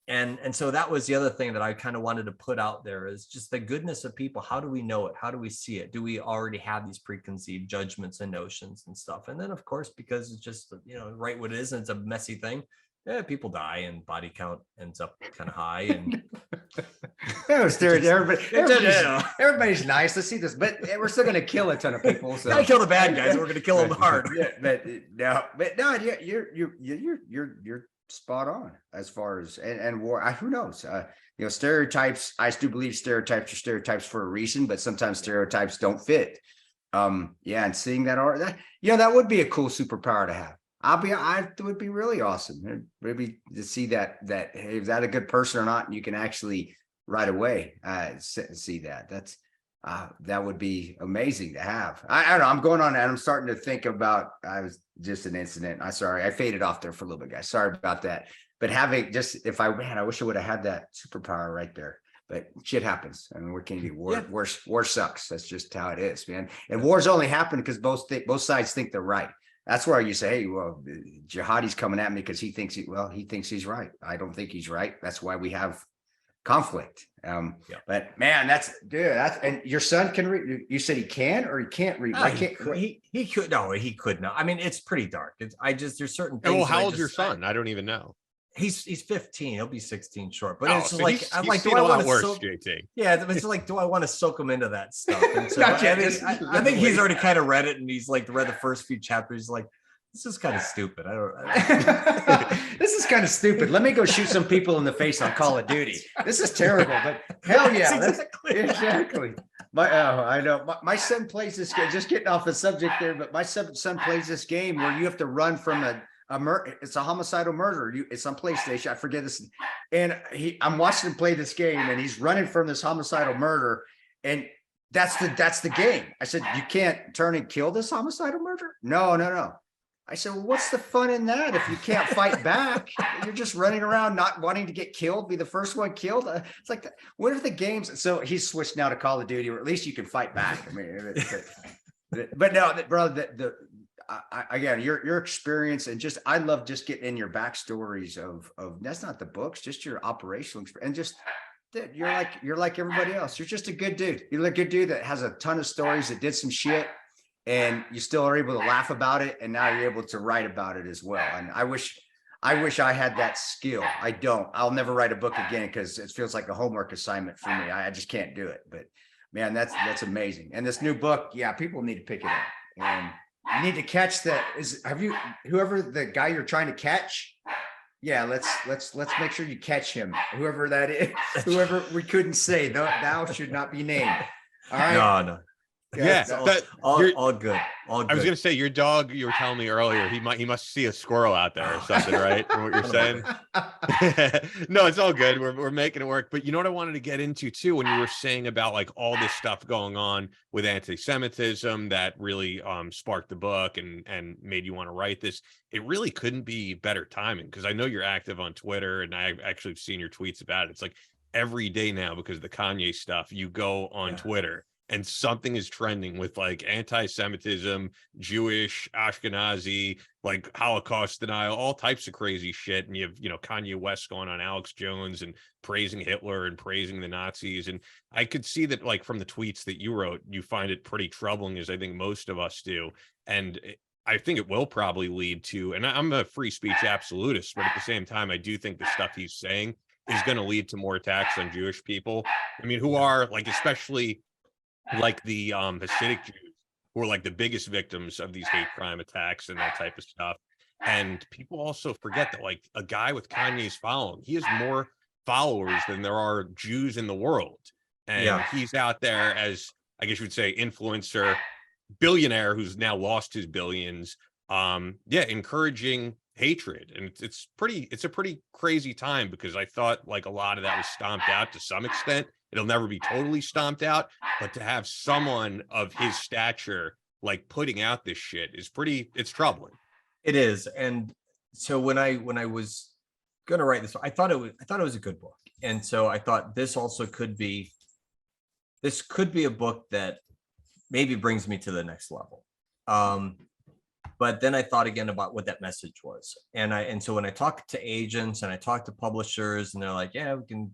And so that was the other thing that I kind of wanted to put out there, is just the goodness of people. How do we know it? How do we see it? Do we already have these preconceived judgments and notions and stuff? And then, of course, because it's just, right what it is, and it's a messy thing, people die and body count ends up kind of high. And everybody's nice. Let's see this, but we're still going to kill a ton of people. So gotta kill the bad guys. We're going to kill them hard. but you're spot on as far as and war. Who knows? Stereotypes. I do believe stereotypes are stereotypes for a reason, but sometimes stereotypes don't fit. And seeing that art, that would be a cool superpower to have. It would be really awesome. Maybe to see that hey, is that a good person or not? And you can actually right away see that. That would be amazing to have. I don't know. I'm going on and I'm starting to think about. I was just an incident. I faded off there for a little bit, guys. Sorry about that. But having I wish I would have had that superpower right there. But shit happens. I mean, what can you do? War sucks. That's just how it is, man. And wars only happen because both sides think they're right. That's where you say, hey, well, jihadi's coming at me because he thinks he's right. I don't think he's right. That's why we have conflict. But man, and your son can read. You said he can or he can't read. He could. No, he could not. I mean, it's pretty dark. There's certain things. Well, how old's your son? I don't even know. He's 15. He'll be 16 short. But it's like, I'm like, do I want to worse, JT? Yeah, it's like, do I want to soak him into that stuff? And so I think he's already kind of read it, and he's like read the first few chapters. He's like, this is kind of stupid. This is kind of stupid. Let me go shoot some people in the face on Call of Duty. This is terrible, but hell yeah, exactly. I know. My son plays this game. Just getting off the subject there, but my son plays this game where you have to run from it's a homicidal murder. It's on PlayStation. I forget this. And I'm watching him play this game, and he's running from this homicidal murder. And that's the game. I said, you can't turn and kill this homicidal murder? No. I said, well, what's the fun in that? If you can't fight back, you're just running around not wanting to get killed, be the first one killed. It's like, what are the games? So he's switched now to Call of Duty, or at least you can fight back. I mean, but no, brother, again, your experience, and I love just getting in your backstories of that's not the books, just your operational experience, and just that you're like everybody else. You're just a good dude. You're a good dude that has a ton of stories, that did some shit, and you still are able to laugh about it, and now you're able to write about it as well. And I wish I had that skill. I don't. I'll never write a book again because it feels like a homework assignment for me. I just can't do it. But man, that's amazing. And this new book, people need to pick it up. And you need to catch that. Whoever the guy you're trying to catch? Yeah, let's make sure you catch him. Whoever that is, whoever we couldn't say, thou should not be named. All right. No. Yeah, all good. I was gonna say, your dog, you were telling me earlier, he must see a squirrel out there or something, right? From what you're saying. No, it's all good. We're making it work. But you know what I wanted to get into too, when you were saying about like all this stuff going on with anti-Semitism that really sparked the book and made you want to write this. It really couldn't be better timing, because I know you're active on Twitter, and I've actually seen your tweets about it. It's like every day now, because of the Kanye stuff, you go on Twitter and something is trending with like anti-Semitism, Jewish, Ashkenazi, like Holocaust denial, all types of crazy shit. And you have, Kanye West going on Alex Jones and praising Hitler and praising the Nazis. And I could see that, like, from the tweets that you wrote, you find it pretty troubling, as I think most of us do. And I think it will probably lead to, and I'm a free speech absolutist, but at the same time, I do think the stuff he's saying is going to lead to more attacks on Jewish people. I mean, who are like, especially like the Hasidic Jews, who are like the biggest victims of these hate crime attacks and that type of stuff. And people also forget that like a guy with Kanye's following, he has more followers than there are Jews in the world. And he's out there as, I guess you would say, influencer, billionaire who's now lost his billions. Encouraging hatred. And it's a pretty crazy time, because I thought like a lot of that was stomped out to some extent. It'll never be totally stomped out, but to have someone of his stature like putting out this shit is it's troubling. It is. And so when I was gonna write this, I thought it was a good book. And so I thought this could be a book that maybe brings me to the next level. But then I thought again about what that message was. And so when I talk to agents and I talk to publishers, and they're like, yeah, we can,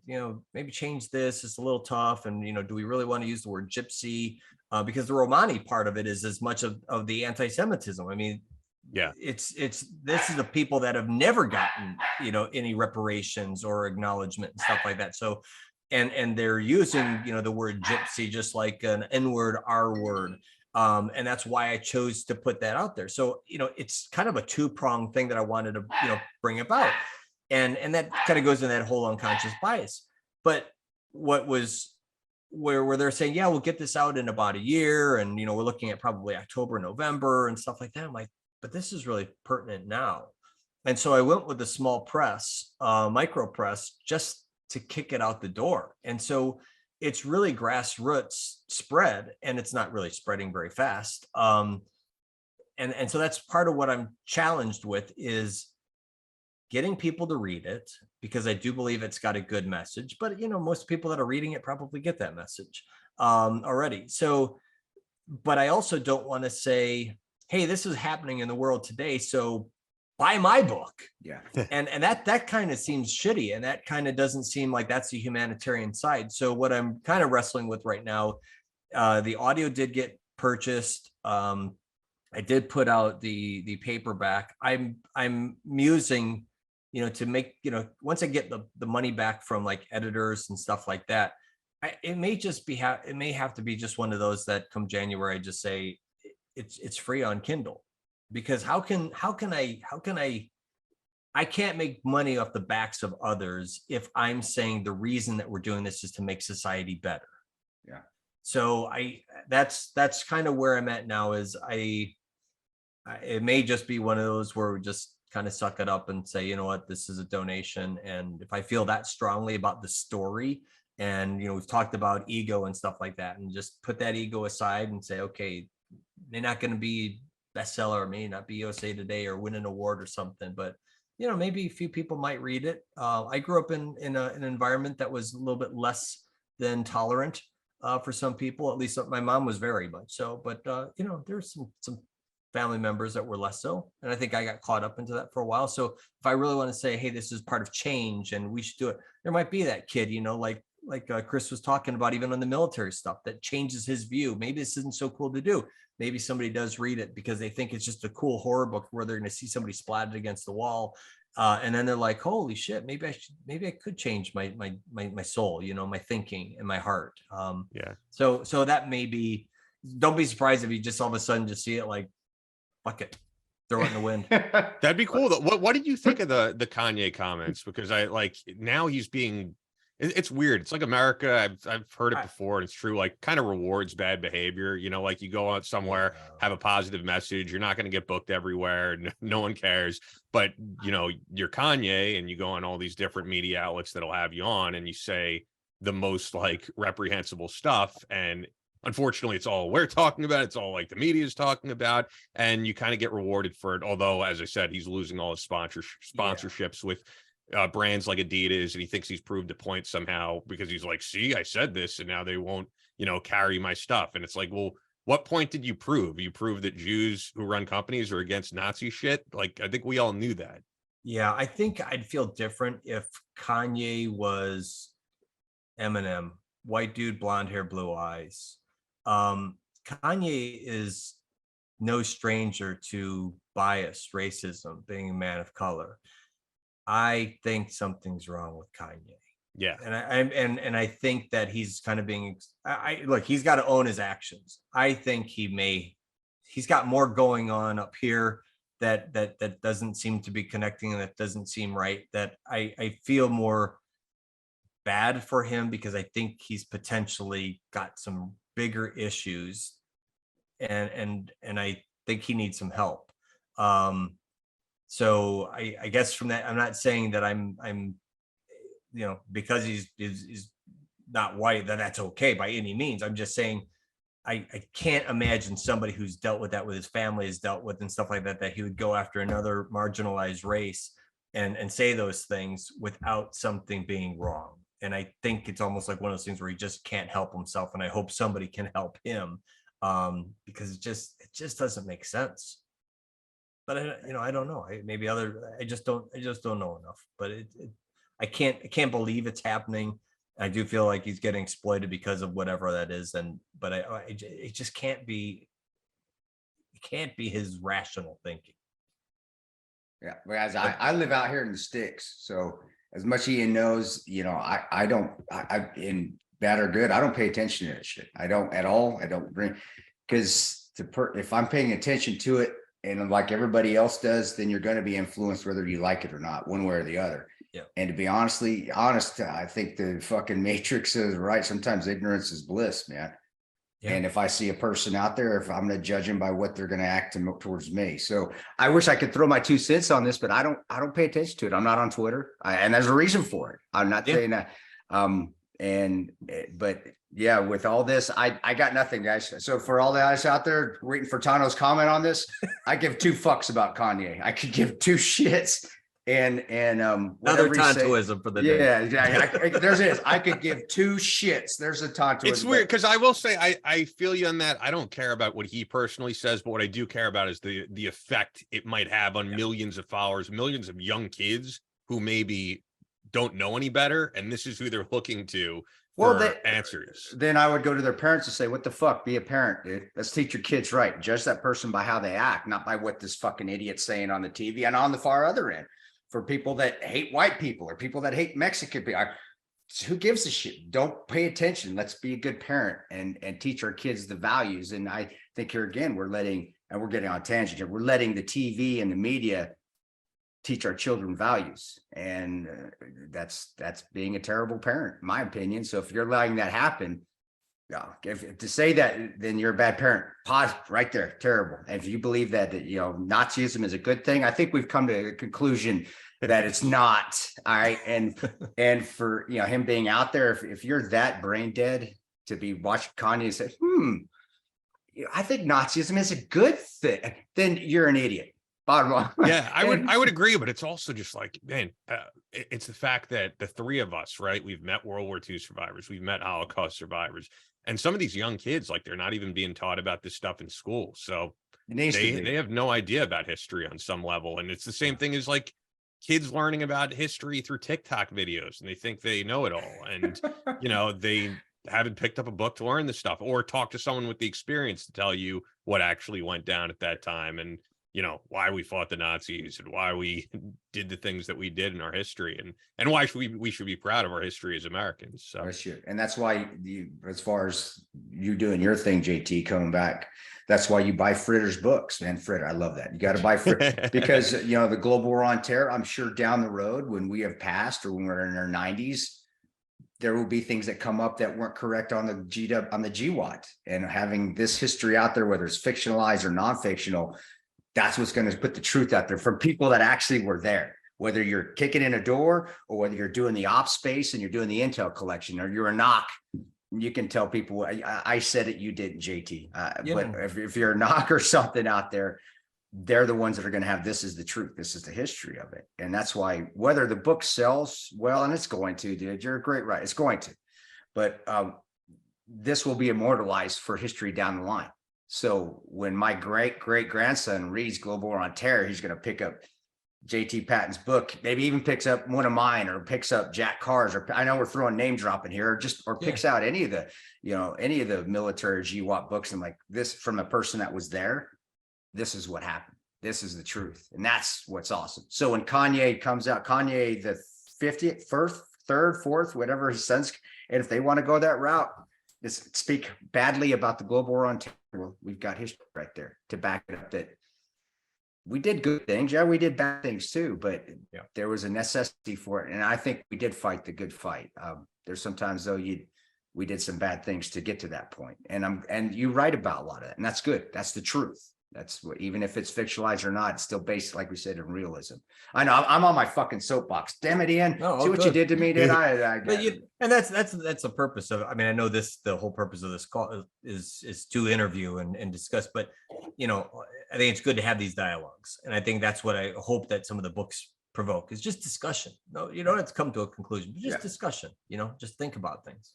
maybe change this. It's a little tough. And, do we really want to use the word gypsy? Because the Romani part of it is as much of the anti-Semitism. I mean, yeah, this is the people that have never gotten, any reparations or acknowledgement and stuff like that. So, and they're using, the word gypsy, just like an N-word, R-word. And that's why I chose to put that out there. So, it's kind of a two-pronged thing that I wanted to, bring about. And that kind of goes in that whole unconscious bias. But what was where they're saying, yeah, we'll get this out in about a year. And, we're looking at probably October, November and stuff like that. I'm like, but this is really pertinent now. And so I went with the small press, micro press, just to kick it out the door. And so it's really grassroots spread, and it's not really spreading very fast. And so that's part of what I'm challenged with, is getting people to read it, because I do believe it's got a good message. But, most people that are reading it probably get that message already. So, but I also don't want to say, hey, this is happening in the world today, so buy my book. Yeah. And that kind of seems shitty. And that kind of doesn't seem like that's the humanitarian side. So what I'm kind of wrestling with right now, the audio did get purchased. I did put out the paperback. I'm musing, to make, once I get the money back from like editors and stuff like that, it may have to be just one of those that come January, I just say it's free on Kindle. Because how can I can't make money off the backs of others if I'm saying the reason that we're doing this is to make society better. Yeah. So that's kind of where I'm at now, is it may just be one of those where we just kind of suck it up and say, you know what, this is a donation. And if I feel that strongly about the story, and, we've talked about ego and stuff like that, and just put that ego aside and say, okay, they're not going to be bestseller, or may not be USA Today or win an award or something, but maybe a few people might read it. I grew up in an environment that was a little bit less than tolerant for some people. At least my mom was very much so, but there's some family members that were less so, and I think I got caught up into that for a while. So if I really want to say, hey, this is part of change and we should do it, there might be that kid, like Chris was talking about, even on the military stuff, that changes his view. Maybe this isn't so cool to do. Maybe somebody does read it because they think it's just a cool horror book where they're going to see somebody splatted against the wall. And then they're like, holy shit, maybe I could change my soul, my thinking and my heart. Yeah. So that may be, don't be surprised if you just all of a sudden just see it like, fuck it, throw it in the wind. That'd be cool. What did you think of the Kanye comments? Because now he's being, it's weird. It's like America. I've heard it before, and it's true. Like, kind of rewards bad behavior. Like you go out somewhere, have a positive message. You're not going to get booked everywhere. No one cares. But you're Kanye, and you go on all these different media outlets that'll have you on, and you say the most like reprehensible stuff. And unfortunately, it's all we're talking about. It's all like the media is talking about, and you kind of get rewarded for it. Although, as I said, he's losing all his sponsorships with brands like Adidas, and he thinks he's proved a point somehow, because he's like, see, I said this, and now they won't, carry my stuff. And it's like, well, what point did you prove? You proved that Jews who run companies are against Nazi shit. Like, I think we all knew that. Yeah, I think I'd feel different if Kanye was Eminem, white dude, blonde hair, blue eyes. Kanye is no stranger to bias, racism, being a man of color. I think something's wrong with Kanye. Yeah. And I think that he's kind of being, look, he's got to own his actions. I think he's got more going on up here that doesn't seem to be connecting, and that doesn't seem right. That I feel more bad for him, because I think he's potentially got some bigger issues, and I think he needs some help. So I guess from that, I'm not saying that I'm because he's not white, that that's okay by any means. I'm just saying I can't imagine somebody who's dealt with that, with his family has dealt with and stuff like that, that he would go after another marginalized race and say those things without something being wrong. And I think it's almost like one of those things where he just can't help himself. And I hope somebody can help him, because it just doesn't make sense. But I don't know. I just don't know enough. But I can't believe it's happening. I do feel like he's getting exploited because of whatever that is. But it just can't be. It can't be his rational thinking. Yeah, whereas I live out here in the sticks, so as much Ian knows, I don't, in bad or good, I don't pay attention to that shit. I don't at all. I don't bring, because if I'm paying attention to it, and like everybody else does, then you're going to be influenced whether you like it or not, one way or the other. Yeah. And to be honest, I think the fucking Matrix is right. Sometimes ignorance is bliss, man. Yeah. And if I see a person out there, if I'm going to judge them by what they're going to act towards me. So I wish I could throw my 2 cents on this, but I don't pay attention to it. I'm not on Twitter, and there's a reason for it. I'm not saying that. But yeah, with all this, I got nothing, guys. So for all the guys out there waiting for Tano's comment on this, I give 2 fucks about Kanye. I could give 2 shits. And another Tontoism for the day. Yeah, I could give 2 shits. There's a Tontoism. It's weird because I will say I feel you on that. I don't care about what he personally says, but what I do care about is the effect it might have on millions of followers, millions of young kids who maybe don't know any better, and this is who they're looking to for answers. Then I would go to their parents and say, "What the fuck? Be a parent, dude. Let's teach your kids right. Judge that person by how they act, not by what this fucking idiot's saying on the TV." And on the far other end, for people that hate white people or people that hate Mexican people, who gives a shit? Don't pay attention. Let's be a good parent and teach our kids the values. And I think here again, we're getting on tangent here. We're letting the TV and the media teach our children values. And that's being a terrible parent, in my opinion. So if you're letting that happen, to say that, then you're a bad parent. Pause right there. Terrible. And if you believe that Nazism is a good thing, I think we've come to a conclusion that it's not. All right. And for him being out there, if you're that brain dead to be watching Kanye and say, I think Nazism is a good thing, then you're an idiot. Bottom line. Yeah, I would agree, but it's also just like, man, it's the fact that the 3 of us, right? We've met World War II survivors, we've met Holocaust survivors, and some of these young kids, like, they're not even being taught about this stuff in school, so they have no idea about history on some level. And it's the same thing as like kids learning about history through TikTok videos, and they think they know it all, and they haven't picked up a book to learn this stuff or talk to someone with the experience to tell you what actually went down at that time, and why we fought the Nazis and why we did the things that we did in our history, and why we should be proud of our history as Americans. So and that's why as far as you doing your thing, JT, coming back, that's why you buy Fritter's books, man. Fritter, I love that. You got to buy Fritter because the global war on terror. I'm sure down the road when we have passed or when we're in our 90s, there will be things that come up that weren't correct on the GWAT, and having this history out there, whether it's fictionalized or non-fictional. That's what's going to put the truth out there from people that actually were there, whether you're kicking in a door or whether you're doing the ops space and you're doing the intel collection or you're a knock. You can tell people, I said it, you didn't, JT. But if you're a knock or something out there, they're the ones that are going to have, this is the truth. This is the history of it. And that's why whether the book sells well, and it's going to, dude, you're a great writer. It's going to, but this will be immortalized for history down the line. So when my great grandson reads Global War on Terror, he's going to pick up JT Patten's book, maybe even picks up one of mine or picks up Jack Carr's, or I know we're throwing name dropping here, or picks out any of the, any of the military GWAT books, and like this from a person that was there. this is what happened. This is the truth. And that's what's awesome. So when Kanye comes out, Kanye, the 50th, first, third, fourth, whatever his sons, and if they want to go that route, just speak badly about the global war on terror, well, we've got history right there to back it up that we did good things. Yeah, we did bad things too, but there was a necessity for it. And I think we did fight the good fight. There's sometimes though we did some bad things to get to that point. And you write about a lot of that, and that's good. That's the truth. That's what, even if it's fictionalized or not, it's still based, like we said, in realism. I know I'm on my fucking soapbox. Damn it, Ian. See what you did to me, did I and that's the purpose of it. I mean, I know the whole purpose of this call is to interview and discuss, but you know, I think it's good to have these dialogues. And I think that's what I hope that some of the books provoke is just discussion. No, you don't have to come to a conclusion, but just discussion, you know, just think about things.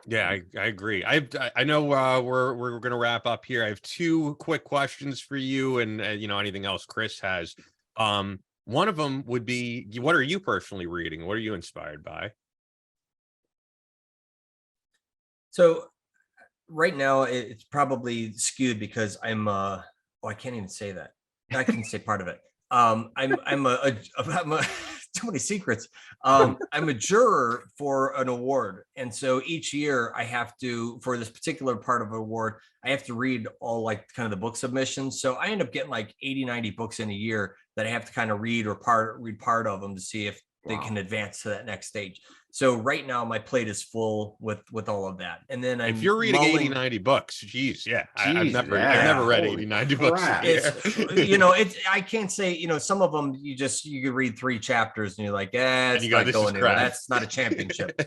Yeah, I agree. I know we're going to wrap up here. I have two quick questions for you, and you know, anything else Chris has. One of them would be, what are you personally reading? What are you inspired by? So right now it's probably skewed because I'm I can't even say that. I can say part of it. I'm too many secrets. I'm a juror for an award. And so each year I have to, for this particular part of an award, I have to read all like kind of the book submissions. So I end up getting like 80, 90 books in a year that I have to kind of read part of them to see if they can advance to that next stage. So right now my plate is full with all of that. And then if you're reading 80, 90 books, geez, I've never read 80, 90 books. You know, I can't say, you know, some of them you could read 3 chapters and you're like, it's not going anywhere. That's not a championship.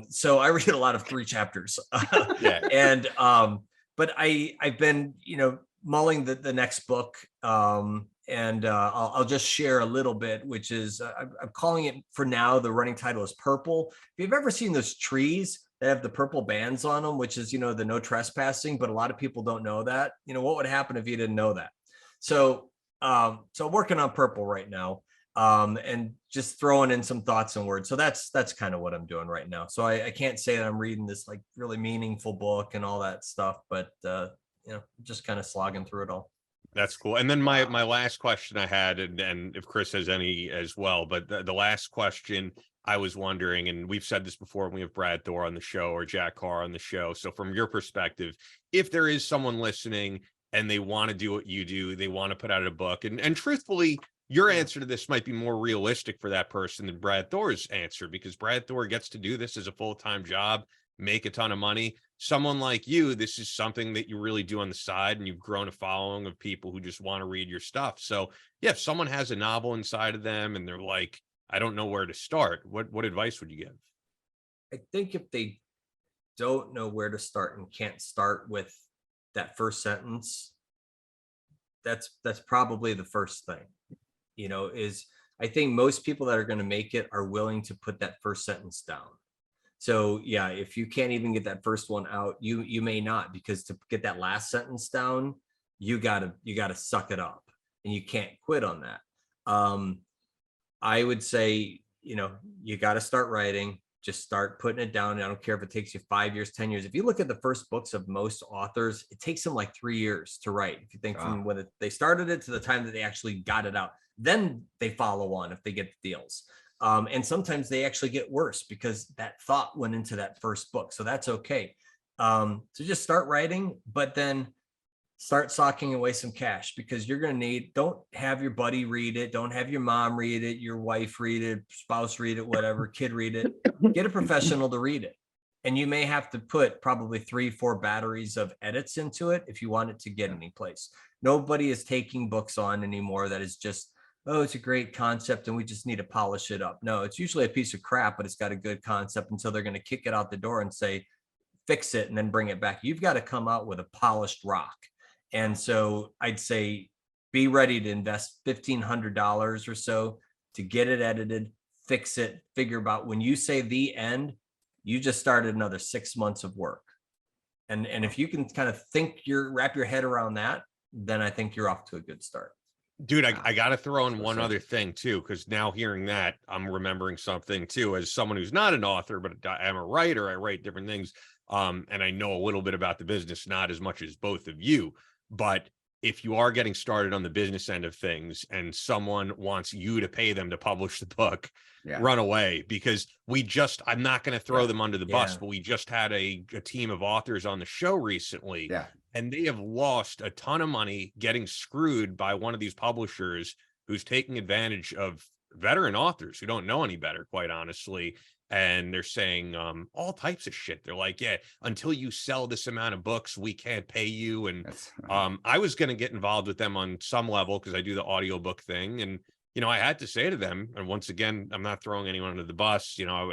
So I read a lot of 3 chapters. And but I've been, you know, mulling the next book. And I'll just share a little bit, which is I'm calling it for now. The running title is Purple. If you've ever seen those trees that have the purple bands on them, which is, you know, the no trespassing, but a lot of people don't know that. You know, what would happen if you didn't know that? So, I'm working on Purple right now, and just throwing in some thoughts and words. So that's kind of what I'm doing right now. So I can't say that I'm reading this like really meaningful book and all that stuff, but you know, just kind of slogging through it all. That's cool. And then my last question I had, and if Chris has any as well, but the last question I was wondering, and we've said this before when we have Brad Thor on the show or Jack Carr on the show. So from your perspective, if there is someone listening and they want to do what you do, they want to put out a book, and truthfully, your answer to this might be more realistic for that person than Brad Thor's answer, because Brad Thor gets to do this as a full-time job, make a ton of money. Someone like you, this is something that you really do on the side, and you've grown a following of people who just want to read your stuff. So yeah, if someone has a novel inside of them and they're like, I don't know where to start, what advice would you give? I think if they don't know where to start and can't start with that first sentence, that's probably the first thing, you know, is I think most people that are going to make it are willing to put that first sentence down. So yeah, if you can't even get that first one out, you may not, because to get that last sentence down, you gotta suck it up, and you can't quit on that. I would say, you know, you got to start writing, just start putting it down. I don't care if it takes you 5 years, 10 years. If you look at the first books of most authors, it takes them like 3 years to write. If you think from when they started it to the time that they actually got it out, then they follow on if they get the deals. And sometimes they actually get worse because that thought went into that first book. So that's okay. So just start writing, but then start socking away some cash, because you're going to don't have your buddy read it. Don't have your mom read it, your wife read it, spouse read it, whatever, kid read it. Get a professional to read it. And you may have to put probably 3-4 batteries of edits into it if you want it to get any place. Nobody is taking books on anymore that is just, oh, it's a great concept and we just need to polish it up. No, it's usually a piece of crap, but it's got a good concept. And so they're going to kick it out the door and say, fix it and then bring it back. You've got to come out with a polished rock. And so I'd say be ready to invest $1,500 or so to get it edited, fix it, figure about when you say the end, you just started another 6 months of work. And if you can kind of wrap your head around that, then I think you're off to a good start. Dude, I got to throw in one other thing too, because now hearing that, I'm remembering something too, as someone who's not an author, but I'm a writer. I write different things. And I know a little bit about the business, not as much as both of you, but if you are getting started on the business end of things and someone wants you to pay them to publish the book, run away, because I'm not going to throw them under the bus, but we just had a team of authors on the show recently, and they have lost a ton of money getting screwed by one of these publishers who's taking advantage of veteran authors who don't know any better, quite honestly. And they're saying all types of shit. They're like, yeah, until you sell this amount of books, we can't pay you. And I was going to get involved with them on some level because I do the audiobook thing. And, you know, I had to say to them, and once again, I'm not throwing anyone under the bus. You know,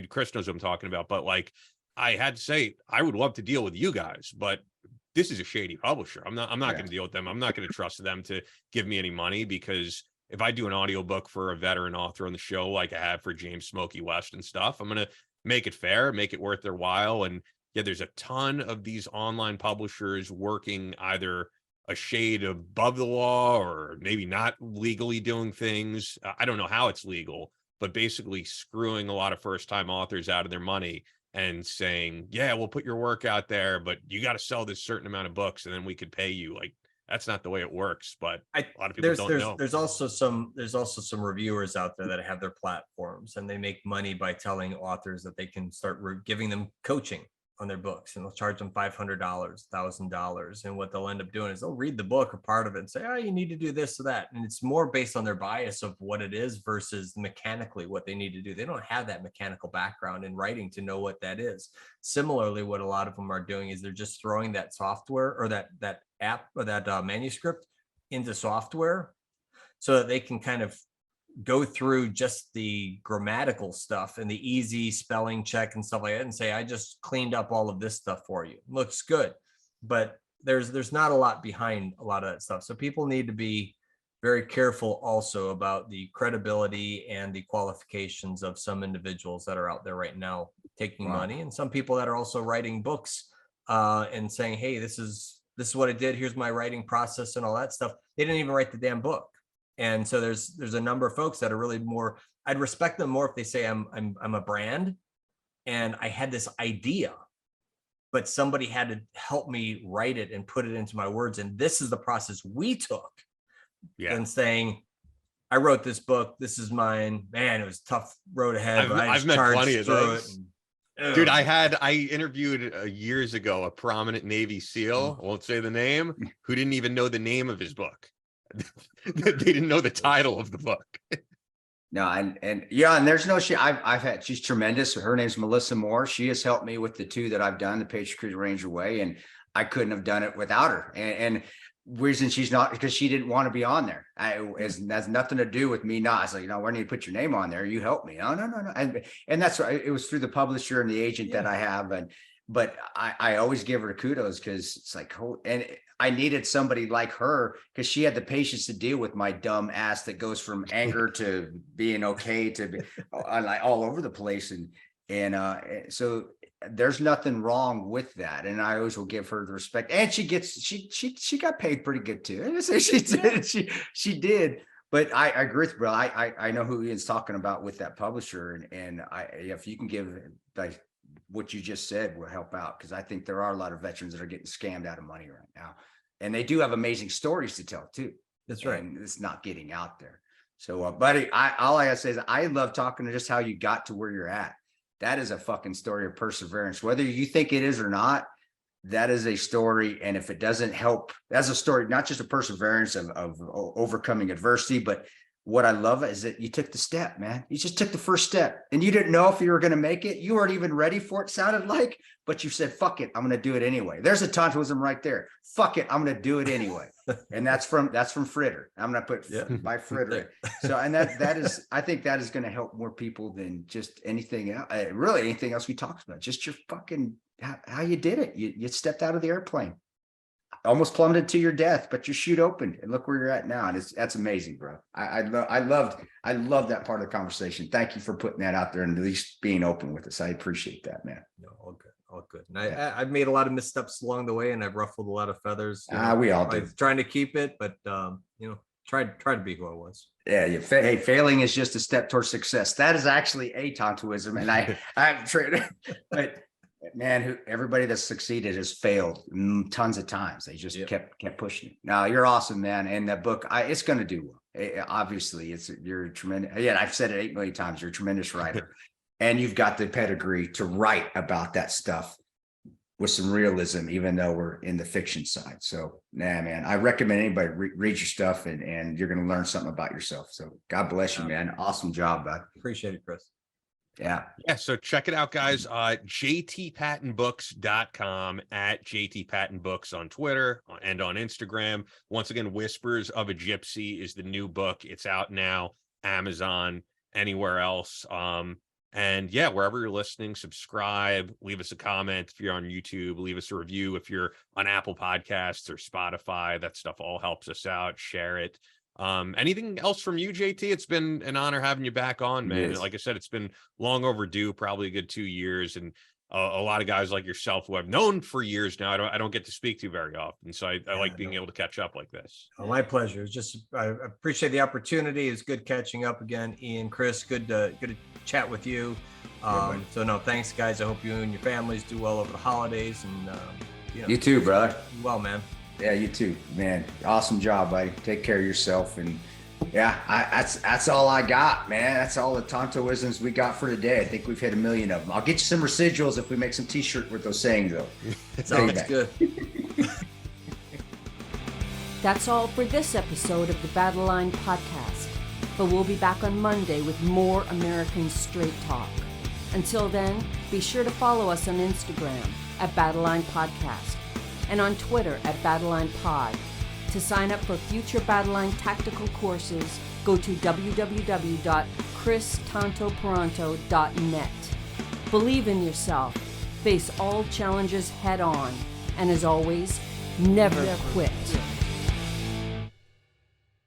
Chris knows what I'm talking about, but like, I had to say, I would love to deal with you guys, but this is a shady publisher. I'm not going to deal with them. I'm not going to trust them to give me any money, because if I do an audiobook for a veteran author on the show, like I have for James Smokey West and stuff, I'm going to make it fair, make it worth their while. And yeah, there's a ton of these online publishers working either a shade above the law or maybe not legally doing things. I don't know how it's legal, but basically screwing a lot of first-time authors out of their money and saying, yeah, we'll put your work out there, but you got to sell this certain amount of books and then we could pay you. Like, that's not the way it works, but a lot of people don't know. There's also some reviewers out there that have their platforms, and they make money by telling authors that they can start giving them coaching on their books, and they'll charge them $500, $1,000. And what they'll end up doing is they'll read the book or part of it and say, oh, you need to do this or that. And it's more based on their bias of what it is versus mechanically what they need to do. They don't have that mechanical background in writing to know what that is. Similarly, what a lot of them are doing is they're just throwing that software or that app or that manuscript into software so that they can kind of go through just the grammatical stuff and the easy spelling check and stuff like that and say, I just cleaned up all of this stuff for you. Looks good. But there's not a lot behind a lot of that stuff. So people need to be very careful also about the credibility and the qualifications of some individuals that are out there right now taking money, and some people that are also writing books and saying, hey, this is what I did. Here's my writing process and all that stuff. They didn't even write the damn book. And so there's a number of folks that are really more, I'd respect them more if they say I'm a brand and I had this idea, but somebody had to help me write it and put it into my words. And this is the process we took. And saying, I wrote this book. This is mine. Man, it was a tough road ahead. I've met plenty of those. Dude, I interviewed years ago a prominent Navy SEAL, I won't say the name, who didn't even know the name of his book. They didn't know the title of the book. No, and there's no I've had, she's tremendous. Her name's Melissa Moore. She has helped me with the two that I've done, the Patriot Creek Ranger Way, and I couldn't have done it without her. And reason she's not, because she didn't want to be on there. It has nothing to do with me not. I was like, where do you put your name on there? You help me. No. And that's right. It was through the publisher and the agent that I have. But I always give her kudos, because it's like, and I needed somebody like her, because she had the patience to deal with my dumb ass that goes from anger to being okay to be like all over the place. And so there's nothing wrong with that. And I always will give her the respect, and she got paid pretty good too. So she did, she did. But I agree with bro. I know who Ian's talking about with that publisher. And if you can give like what you just said will help out, because I think there are a lot of veterans that are getting scammed out of money right now, and they do have amazing stories to tell too. That's right. And it's not getting out there. So, buddy, all I gotta say is I love talking to just how you got to where you're at. That is a fucking story of perseverance, whether you think it is or not. That is a story, and if it doesn't help, that's a story, not just a perseverance of overcoming adversity, but what I love is that you took the step, man. You just took the first step, and you didn't know if you were going to make it. You weren't even ready for it, sounded like, but you said, fuck it, I'm going to do it anyway. There's a Tontoism right there. Fuck it, I'm going to do it anyway. And that's from Fritter. I'm going to put by Fritter. So, and that is, I think that is going to help more people than just anything else, really anything else we talked about. Just your fucking, how you did it. You stepped out of the airplane. Almost plummeted to your death, but your chute opened, and look where you're at now. And that's amazing, bro. I love that part of the conversation. Thank you for putting that out there and at least being open with us. I appreciate that, man. No, all good. And I've made a lot of missteps along the way, and I've ruffled a lot of feathers. We all do. Trying to keep it, but try to be who I was. Yeah. Hey, failing is just a step towards success. That is actually a Tontoism, and I'm trained, but. Man, everybody that's succeeded has failed tons of times. They just Yep. kept pushing it. No, you're awesome, man. And that book, it's going to do well. Obviously, you're a tremendous. Yeah, I've said it 8 million times. You're a tremendous writer, and you've got the pedigree to write about that stuff with some realism, even though we're in the fiction side. So, nah, man, I recommend anybody read your stuff, and you're going to learn something about yourself. So, God bless you, man. Awesome job, bud. Appreciate it, Chris. Yeah. Yeah, so check it out, guys. JTPattenBooks.com, at JTPattenBooks on Twitter and on Instagram. Once again, Whispers of a Gypsy is the new book. It's out now, Amazon, anywhere else. And yeah, wherever you're listening, subscribe, leave us a comment if you're on YouTube, leave us a review if you're on Apple Podcasts or Spotify. That stuff all helps us out. Share it. Anything else from you, JT? It's been an honor having you back on, man. Yes. Like I said, it's been long overdue, probably a good 2 years, and a lot of guys like yourself who I've known for years now, I don't get to speak to very often, so I like being able to catch up like this. Oh, my pleasure. It's just, I appreciate the opportunity. It's good catching up again. Ian, Chris, good to chat with you. So no, thanks, guys. I hope you and your families do well over the holidays, and You too, brother. well, man. Yeah, you too, man. Awesome job, buddy. Take care of yourself. And yeah, that's all I got, man. That's all the Tontoisms we got for today. I think we've hit 1 million of them. I'll get you some residuals if we make some t-shirt with those sayings, though. Sounds good. That's all for this episode of the Battle Line Podcast, but we'll be back on Monday with more American Straight Talk. Until then, be sure to follow us on Instagram at Battle Line Podcast and on Twitter at Battle Line Pod. To sign up for future Battle Line tactical courses, go to www.christantoparanto.net. Believe in yourself, face all challenges head on, and as always, never quit.